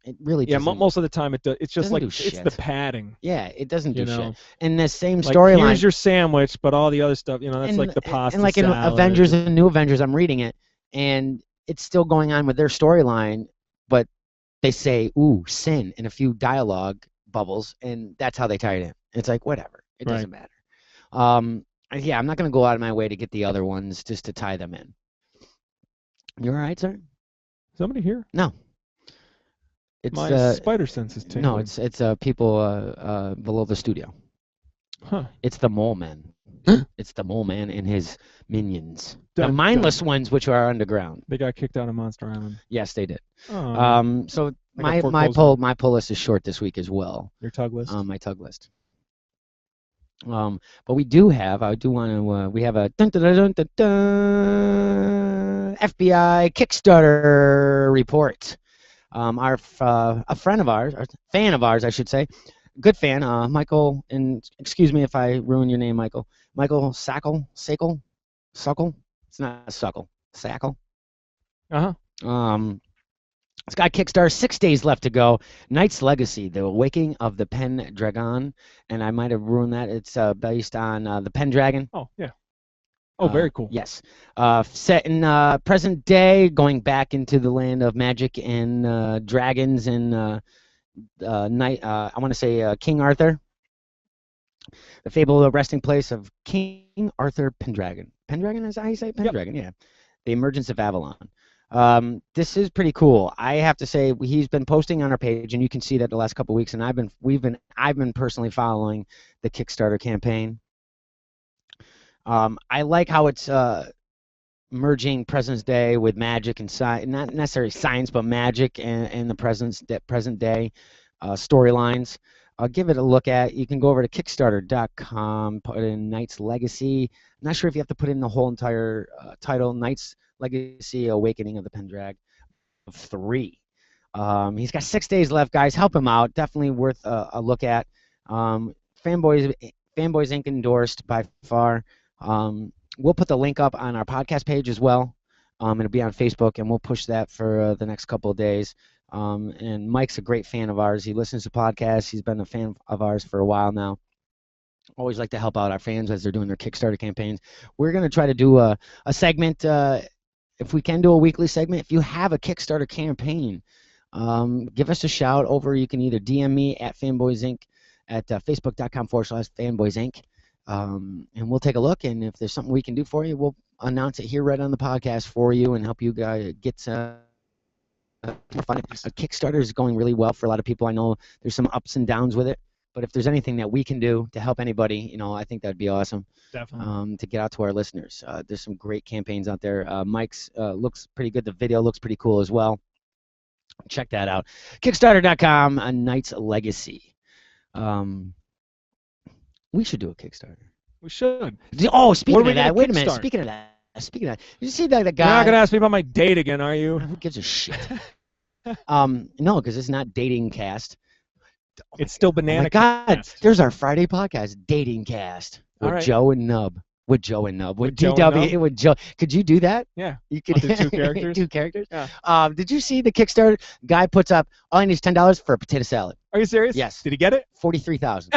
It really doesn't. Yeah, most of the time it's just like it's the padding. Yeah, it doesn't do shit. And the same storyline. Here's your sandwich, but all the other stuff, that's like the pasta. And like in Avengers and New Avengers, I'm reading it, and it's still going on with their storyline, but they say "ooh, sin" in a few dialogue bubbles, and that's how they tie it in. It's like whatever, it doesn't matter. Yeah, I'm not going to go out of my way to get the other ones just to tie them in. You all right, sir? Somebody here? No. It's My spider sense is tingling. no, it's people below the studio. Huh. It's the mole man. It's the mole man and his minions. The Dun, mindless dun. ones, which are underground. They got kicked out of Monster Island. Yes, they did. Oh, So I got my foreclosed. my pull list is short this week as well. Your tug list. My tug list. But we do have. I do want to. We have a FBI Kickstarter report. A friend of ours, or fan of ours, I should say, good fan, Michael. And excuse me if I ruin your name, Michael. Michael Suckle. It's not Suckle. Sackle. It's got Kickstarter, 6 days left to go. Knight's Legacy, The Awakening of the Pendragon. And I might have ruined that. It's based on the Pendragon. Oh, yeah. Oh, very cool. Yes. Set in present day, going back into the land of magic and dragons and I want to say King Arthur. The fable of the resting place of King Arthur Pendragon. Pendragon is how you say it? Pendragon, yep. Yeah. The emergence of Avalon. This is pretty cool. I have to say he's been posting on our page, and you can see that the last couple of weeks. And I've been personally following the Kickstarter campaign. I like how it's merging present day with magic and science, not necessarily science, but magic and the present day storylines. I'll give it a look at. You can go over to Kickstarter.com, put in Knight's Legacy. I'm not sure if you have to put in the whole entire title, Knight's Legacy, Awakening of the Pendragon 3. He's got 6 days left, guys. Help him out. Definitely worth a look at. Fanboys Inc. endorsed by far. We'll put the link up on our podcast page as well. It'll be on Facebook, and we'll push that for the next couple of days. And Mike's a great fan of ours. He listens to podcasts. He's been a fan of ours for a while now. Always like to help out our fans as they're doing their Kickstarter campaigns. We're going to try to do a segment, if we can do a weekly segment. If you have a Kickstarter campaign, give us a shout over. You can either DM me at Fanboys Inc. at facebook.com/Fanboys Inc. And we'll take a look, and if there's something we can do for you, we'll announce it here right on the podcast for you and help you guys get more fun. Kickstarter is going really well for a lot of people. I know there's some ups and downs with it, but if there's anything that we can do to help anybody, I think that'd be awesome. Definitely. To get out to our listeners. There's some great campaigns out there. Mike's looks pretty good. The video looks pretty cool as well. Check that out. Kickstarter.com, A Knight's Legacy. We should do a Kickstarter. We should. Oh, speaking of that, wait a minute. Speaking of that, did you see that guy? You're not gonna ask me about my date again, are you? Who gives a shit? No, because it's not Dating Cast. It's still Banana. Oh my God, Cast. There's our Friday podcast, Dating Cast, with right. Joe and Nub. With Joe and Nub. With Joe DW. and Nub? With Joe. Could you do that? Yeah. You could do 2 characters. 2 characters. Yeah. Did you see the Kickstarter guy puts up? All he needs $10 for a potato salad. Are you serious? Yes. Did he get it? 43,000.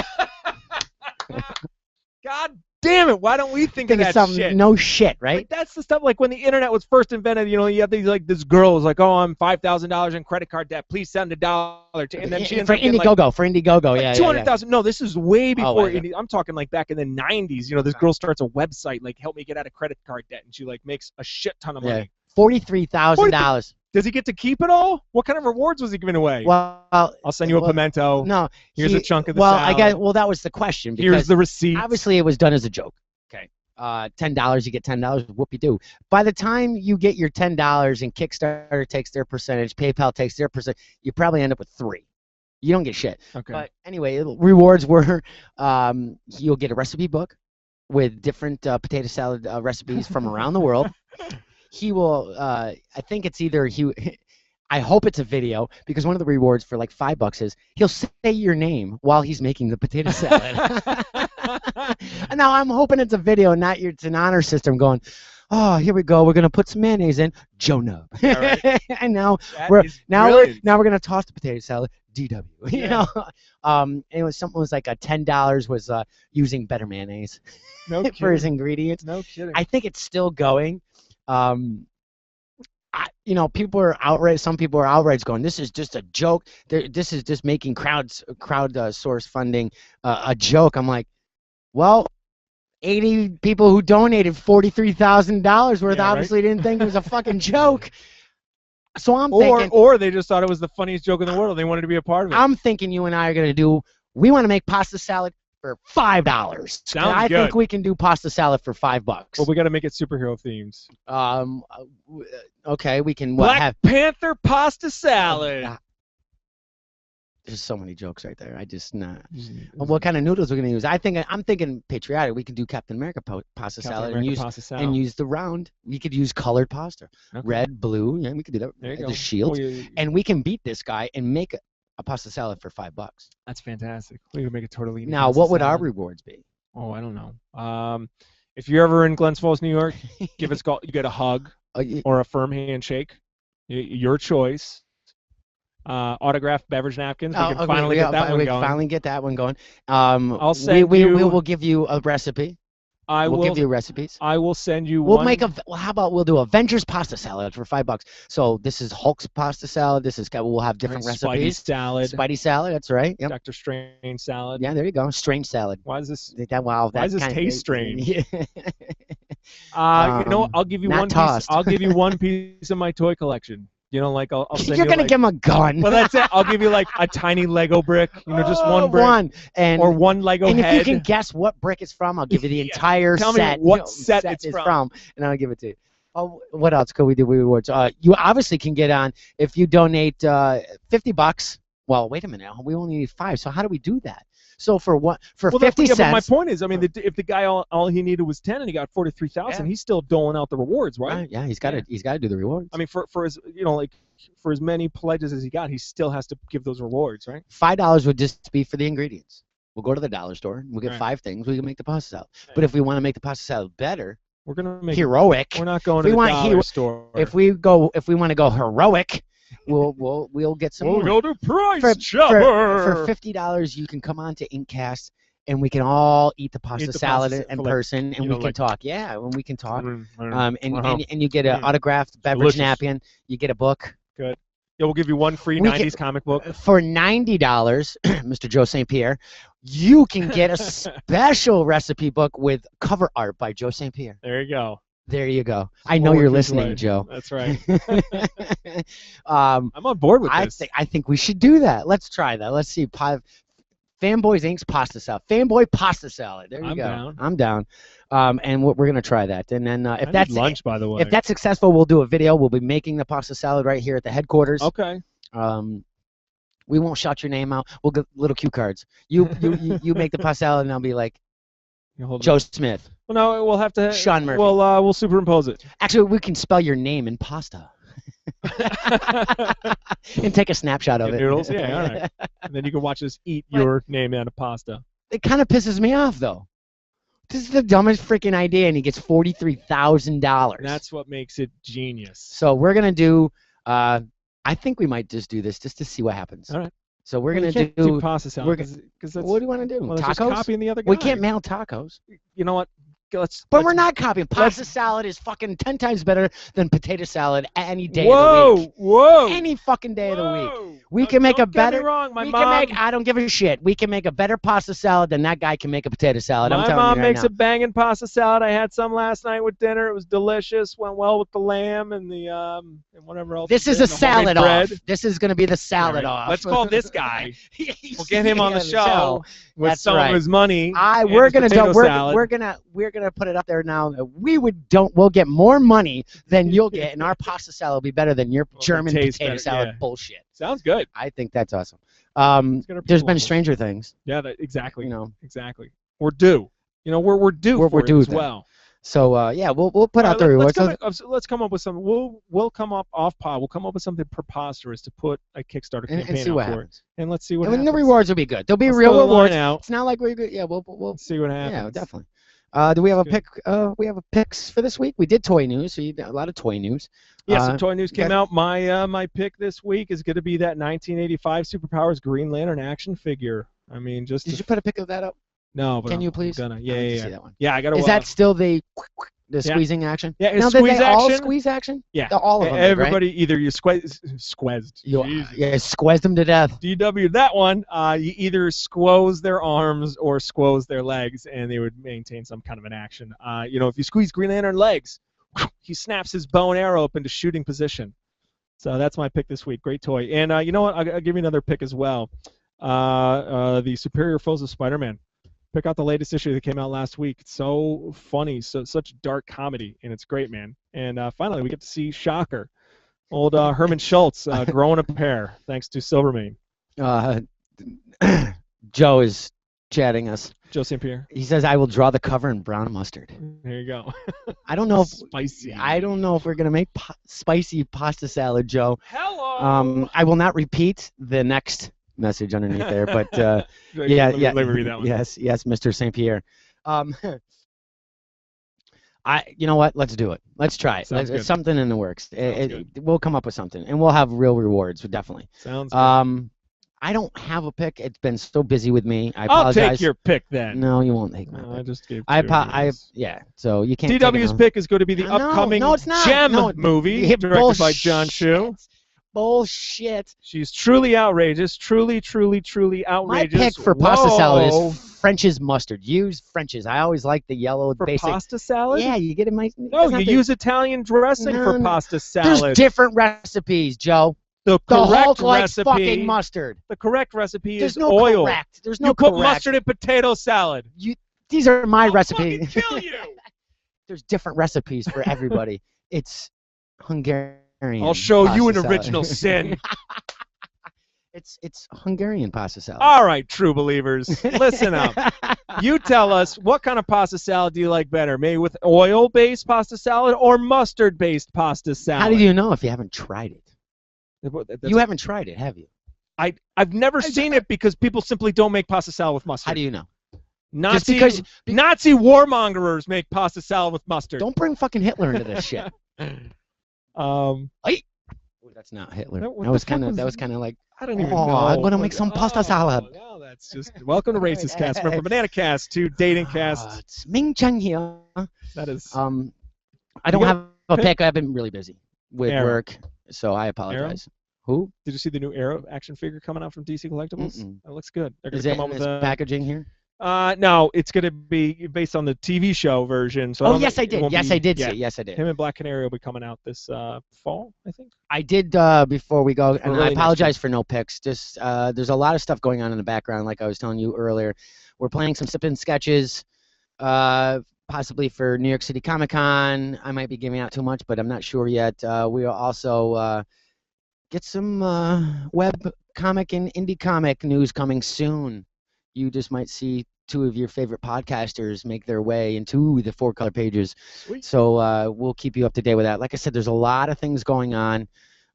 God damn it! Why don't we think of that shit? No shit, right? Like, that's the stuff. Like when the internet was first invented, you have these this girl is like, oh, I'm $5,000 in credit card debt. Please send $1 to, and then she ends for up getting, Indiegogo. For Indiegogo, yeah. 200,000. No, this is way before. yeah. I'm talking like back in the 90s. This girl starts a website like, help me get out of credit card debt, and she like makes a shit ton of money. $43,000. Does he get to keep it all? What kind of rewards was he giving away? Well, I'll send you a pimento. No, here's a chunk of the salad. That was the question. Here's the receipt. Obviously, it was done as a joke. Okay. $10, you get $10. Whoop-de-doo. By the time you get your $10 and Kickstarter takes their percentage, PayPal takes their percent, you probably end up with 3. You don't get shit. Okay. But anyway, rewards were you'll get a recipe book with different potato salad recipes from around the world. He will. I think it's either I hope it's a video, because one of the rewards for like $5 is he'll say your name while he's making the potato salad. And now I'm hoping it's a video, not it's an honor system going, oh, here we go. We're gonna put some mayonnaise in, Joe Nub. Right. And now we're gonna toss the potato salad, DW. Yeah. It was something was like a $10 was using better mayonnaise for his ingredients. No kidding. I think it's still going. People are outraged. Some people are outraged, going, "This is just a joke. This is just making crowd source funding a joke." I'm like, well, 80 people who donated $43,000 worth Yeah, right? obviously didn't think it was a fucking joke. So I'm thinking, Or they just thought it was the funniest joke in the world. They wanted to be a part of it. I'm thinking you and I are gonna do. We want to make pasta salad for $5. I good. think we can do pasta salad for $5. But we got to make it superhero themed. Okay, we can Black have. Panther pasta salad. There's so many jokes right there. I just not. What kind of noodles we're gonna use? I'm thinking patriotic. We can do Captain America pasta salad and use the round. We could use colored pasta, red, blue. Yeah, we could do that. There you go. The shield, and we can beat this guy and make a pasta salad for $5. That's fantastic. We could make a tortellini. Now, what would our rewards be? Oh, I don't know. If you're ever in Glens Falls, New York, give us a call. You get a hug or a firm handshake. Your choice. Autographed beverage napkins. We can finally get that one going. Finally get that one going. I'll send we will give you a recipe. We'll give you recipes. I will send you We'll one. make a. Well, how about we'll do Avengers pasta salad for $5? So this is Hulk's pasta salad. This is we'll have different recipes. Spidey salad. That's right. Yep. Doctor Strange salad. Yeah, there you go. Strange salad. Why is this? Wow. Why does this taste strange? Yeah. You know, I'll give you one piece. I'll give you one piece of my toy collection. You know, like I'll send You're gonna give him a gun. Well, that's it. I'll give you like a tiny Lego brick. You know, just one brick. Or one Lego head. And if you can guess what brick it's from, I'll give you the entire set. Tell me what set it's from, and I'll give it to you. Oh, what else could we do with rewards? You obviously can get on if you donate $50. Well, wait a minute. We only need 5. So how do we do that? So for 50 cents. But my point is, I mean, if the guy all he needed was 10 and he got 43,000, he's still doling out the rewards, right? Yeah, he's got to do the rewards. I mean, for his for as many pledges as he got, he still has to give those rewards, right? $5 would just be for the ingredients. We'll go to the dollar store. We'll get 5 things. We can make the pasta salad. But if we want to make the pasta salad better, we're gonna make heroic. We're not going to the dollar store. If we want to go heroic. We'll get some. We'll go to Price for $50, you can come on to IncCast and we can all eat the pasta salad in person and we can talk. Yeah, when we can talk. And you get an autographed beverage napkin. You get a book. Good. Yeah, we'll give you one free 90s comic book. For $90, Mr. Joe St. Pierre, you can get a special recipe book with cover art by Joe St. Pierre. There you go. There you go. I know you're listening, Joe. That's right. I'm on board with this. I think we should do that. Let's try that. Let's see. Fanboys Inc.'s pasta salad. Fanboy pasta salad. There you go. I'm down. And we're gonna try that. And then if that's lunch, by the way, if that's successful, we'll do a video. We'll be making the pasta salad right here at the headquarters. Okay. We won't shout your name out. We'll get little cue cards. You make the pasta salad, and I'll be like Joe Smith. Well, no, we'll have to. Sean Murphy. We'll superimpose it. Actually, we can spell your name in pasta. And take a snapshot of it. Noodles? Yeah, all right. And then you can watch us eat your name out of pasta. It kind of pisses me off, though. This is the dumbest freaking idea, and he gets $43,000. That's what makes it genius. So we're going to do, I think we might just do this just to see what happens. All right. So we're going to do pasta salad. What do you want to do? Well, tacos? Just copying the other guy. We can't mail tacos. You know what? We're not copying. Pasta salad is fucking 10 times better than potato salad any day of the week. Whoa! Any fucking day of the week. We can make a better. Don't get me wrong. My mom. I don't give a shit. We can make a better pasta salad than that guy can make a potato salad. My mom makes a banging pasta salad. I had some last night with dinner. It was delicious. Went well with the lamb and the and whatever else. This is a salad off. This is gonna be the salad off. Let's call this guy. We'll get him on the show with some of his money. We're gonna put it up there now. We'll get more money than you'll get, and our pasta salad will be better than your German potato salad bullshit. Sounds good. I think that's awesome. There's been Stranger Things. Yeah, exactly. Exactly. We're due. We're due. We're due as well. So yeah, we'll put out the rewards. Let's come up with something. We'll come up off pod. We'll come up with something preposterous to put a Kickstarter campaign and see what happens. And let's see what happens. And the rewards will be good. There'll be real rewards. It's not like we're good. Yeah, we'll see what happens. Yeah, definitely. Do we have a pick? We have a picks for this week. We did toy news, so you got a lot of toy news. Yeah, some toy news came out. My pick this week is going to be that 1985 Superpowers Green Lantern action figure. I mean, just did you put a pic of that up? No, but can you please? Yeah. See that one. Yeah, I got to. Is that still the? The squeezing action. Yeah, now, squeeze they all action. squeeze action. Yeah, all of them. Everybody right? either you squeezed. Yeah, squeezed them to death. DW that one. You either squoze their arms or squoze their legs, and they would maintain some kind of an action. If you squeeze Green Lantern legs, he snaps his bow and arrow up into shooting position. So that's my pick this week. Great toy. And you know what? I'll give you another pick as well. The Superior Foes of Spider-Man. Pick out the latest issue that came out last week. It's so funny, such dark comedy, and it's great, man. And finally, we get to see Shocker, old Herman Schultz, growing a pair, thanks to Silvermane. Joe is chatting us. Joe St. Pierre. He says, "I will draw the cover in brown mustard." There you go. I don't know if spicy. I don't know if we're gonna make spicy pasta salad, Joe. Hello. I will not repeat the next message underneath there, but let me read that one. yes, Mr. St. Pierre. You know what? Let's do it. Let's try it. It's something in the works. We'll come up with something, and we'll have real rewards, definitely. Sounds good. I don't have a pick. It's been so busy with me. I apologize. I'll take your pick then. No, you won't take my pick. I just gave yeah, so you can't DW's pick is going to be the upcoming Gem movie directed by John Chu. Bullshit. She's truly outrageous. Truly outrageous. My pick for pasta salad is French's mustard. Use French's. I always like the yellow for basic. Pasta salad? Yeah, you get it. No, you use Italian dressing for pasta salad. There's different recipes, Joe. The Hulk correct likes recipe. Fucking mustard. The correct recipe There's is no oil. Correct. There's no you put correct. mustard in potato salad. These are my I'll recipes. fucking kill you. There's different recipes for everybody. It's Hungarian. I'll show you an pasta salad. original sin. It's Hungarian pasta salad. All right, true believers, listen up. You tell us, what kind of pasta salad do you like better? Maybe with oil-based pasta salad or mustard-based pasta salad? How do you know if you haven't tried it? That's You haven't tried it, have you? I've never seen it because people simply don't make pasta salad with mustard. How do you know? Nazi warmongers make pasta salad with mustard. Don't bring fucking Hitler into this shit. That's not Hitler. That was kind of like. I don't even know. I'm gonna make some pasta salad. No, that's just welcome to Racist Cast. Remember Banana Cast to Dating Cast. It's Ming Cheng here. That is. I don't have a pick. I've been really busy with Arrow. work, so I apologize. Who? Did you see the new Arrow action figure coming out from DC Collectibles? That looks good. They're Is gonna it come in up this with packaging here? No, it's going to be based on the TV show version. So yes, I did. Yes, I did see. Yes, I did. Him and Black Canary will be coming out this fall, I think. I did before we go, and I apologize for no picks. Just there's a lot of stuff going on in the background, like I was telling you earlier. We're planning some sip-in sketches, possibly for New York City Comic Con. I might be giving out too much, but I'm not sure yet. We'll also get some web comic and indie comic news coming soon. You just might see two of your favorite podcasters make their way into the 4-color pages. Sweet. So we'll keep you up to date with that. Like I said, there's a lot of things going on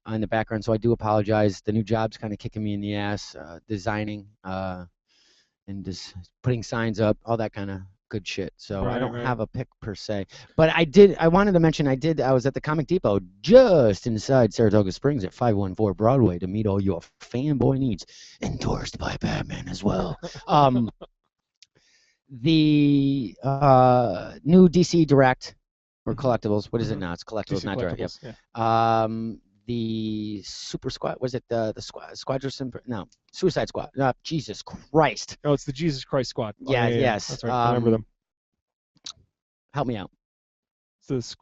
in the background, so I do apologize. The new job's kind of kicking me in the ass, designing and just putting signs up, all that kind of good shit. So I don't have a pick per se. But I wanted to mention I was at the Comic Depot just inside Saratoga Springs at 514 Broadway to meet all your fanboy needs. Endorsed by Batman as well. The new DC Direct or Collectibles. What is it now? It's Collectibles, not Direct. Yep. Yeah. The Super Squad. Was it the Squadron? No, Suicide Squad. Jesus Christ. Oh, it's the Jesus Christ Squad. Yeah, yes. That's right. I remember them. Help me out. It's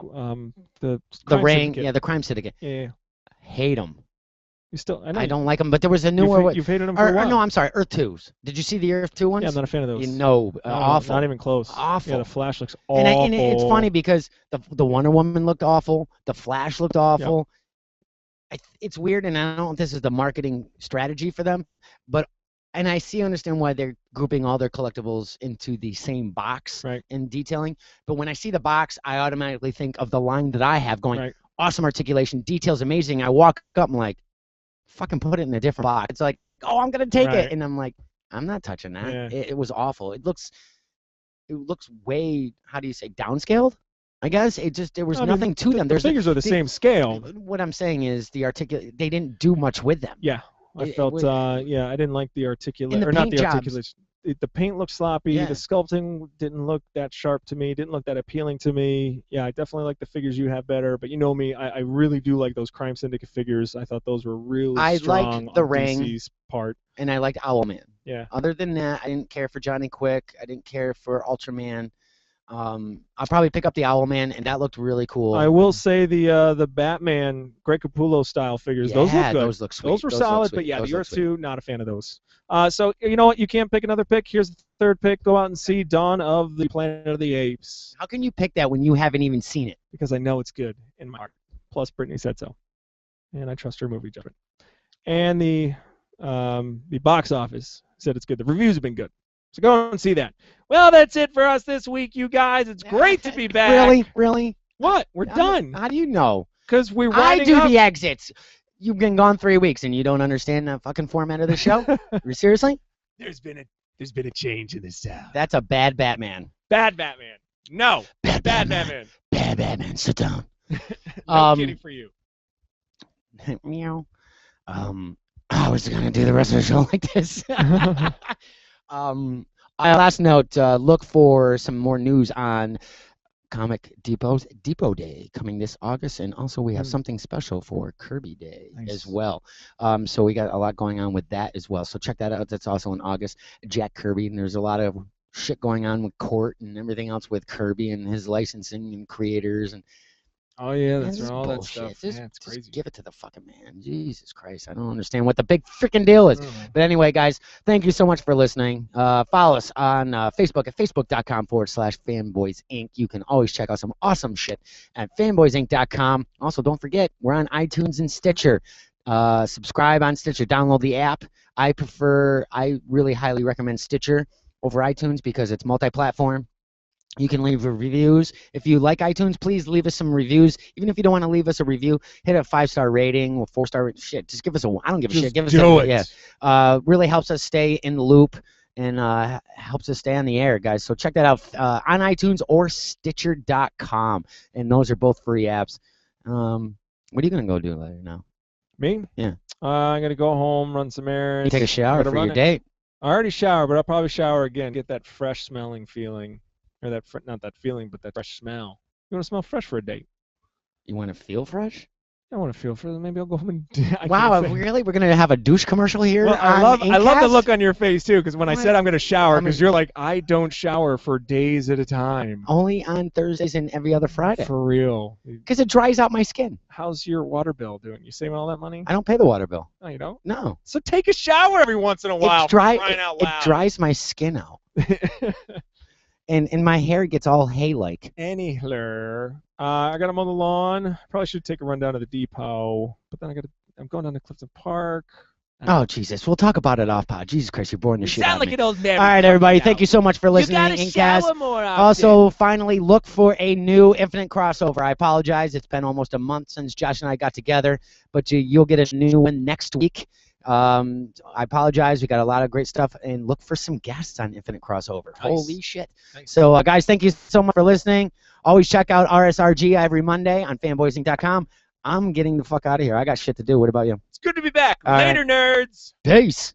the Ring. Syndicate. Yeah, the Crime Syndicate. Yeah. Hate them. You still? I don't like them, but there was a newer. You've hated them for a while. No, I'm sorry. Earth 2s. Did you see the Earth 2 ones? Yeah, I'm not a fan of those. Awful. Not even close. Awful. Yeah, the Flash looks awful. And it's funny because the Wonder Woman looked awful. The Flash looked awful. Yep. It's weird, and I don't know if this is the marketing strategy for them, and I understand why they're grouping all their collectibles into the same box and detailing. But when I see the box, I automatically think of the line that I have going, awesome articulation, details amazing. I walk up, I'm like, fucking put it in a different box. It's like, oh, I'm gonna take it, and I'm like, I'm not touching that. Yeah. It was awful. It looks way, how do you say, downscaled? I guess there was nothing to them. The figures are the same scale. What I'm saying is they didn't do much with them. Yeah, I felt I didn't like the articulation. the paint looked sloppy. Yeah. The sculpting didn't look that sharp to me. Didn't look that appealing to me. Yeah, I definitely like the figures you have better. But you know me, I really do like those Crime Syndicate figures. I thought those were really I strong liked the on Ring. DC's part. And I liked Owlman. Yeah. Other than that, I didn't care for Johnny Quick. I didn't care for Ultraman. I'll probably pick up the Owlman, and that looked really cool. I will say the Batman Greg Capullo style figures, those look good. Those look sweet. Those were Those solid, look sweet. but yeah, Those the look Earth sweet. 2, not a fan of those. So you know what? You can't pick another pick. Here's the third pick. Go out and see Dawn of the Planet of the Apes. How can you pick that when you haven't even seen it? Because I know it's good in my heart. Plus, Brittany said so, and I trust her movie judgment. And the box office said it's good. The reviews have been good. So go and see that. Well, that's it for us this week, you guys. It's great to be back. Really? What? We're done. How do you know? Because we're I writing do up. the exits. You've been gone 3 weeks and you don't understand the fucking format of the show? Seriously? There's been a change in this town. That's a bad Batman. Bad Batman. No. Bad Batman. Bad Batman. Sit down. No kidding for you. Meow. I was gonna do the rest of the show like this. Last note, look for some more news on Comic Depot's Depot Day coming this August, and also we have something special for Kirby Day as well. So we got a lot going on with that as well. So check that out. That's also in August. Jack Kirby, and there's a lot of shit going on with court and everything else with Kirby and his licensing and creators and. Oh yeah, that's This is all that bullshit. stuff. Yeah, it's crazy. Just give it to the fucking man. Jesus Christ, I don't understand what the big freaking deal is. But anyway, guys, thank you so much for listening. Follow us on Facebook at facebook.com/fanboys inc. You can always check out some awesome shit at fanboysinc.com. Also, don't forget, we're on iTunes and Stitcher. Subscribe on Stitcher. Download the app. I really highly recommend Stitcher over iTunes because it's multi-platform. You can leave reviews. If you like iTunes, please leave us some reviews. Even if you don't want to leave us a review, hit a 5-star rating or 4-star shit. Just give us I don't give a shit. Give us do it. Yeah. Really helps us stay in the loop and helps us stay on the air, guys. So check that out on iTunes or Stitcher.com. And those are both free apps. What are you going to go do later now? Me? Yeah. I'm going to go home, run some errands. You take a shower for your date. I already showered, but I'll probably shower again. Get that fresh smelling feeling. Or not that feeling, but that fresh smell. You want to smell fresh for a date? You want to feel fresh? I want to feel fresh. Maybe I'll go home and. Wow, really? We're gonna have a douche commercial here? Well, I love the look on your face too, because when I said I'm gonna shower, because you're like, I don't shower for days at a time. Only on Thursdays and every other Friday. For real. Because it dries out my skin. How's your water bill doing? You saving all that money? I don't pay the water bill. No, you don't. No. So take a shower every once in a while. It dries my skin out. And my hair gets all hay-like. Anyhler, I got to mow the lawn. Probably should take a run down to the depot, but then I'm going down to Clifton Park. Oh, Jesus. We'll talk about it off pod. Jesus Christ, you're boring the shit out of me. Sound like an old man. All right, everybody. Thank you so much for listening. You gotta shower more often. Also, finally, look for a new Infinite crossover. I apologize. It's been almost a month since Josh and I got together, but you'll get a new one next week. I apologize. We got a lot of great stuff, and look for some guests on Infinite Crossover. Nice. Holy shit. Nice. So, guys, thank you so much for listening. Always check out RSRG every Monday on fanboysinc.com. I'm getting the fuck out of here. I got shit to do. What about you? It's good to be back. Later, nerds. Peace.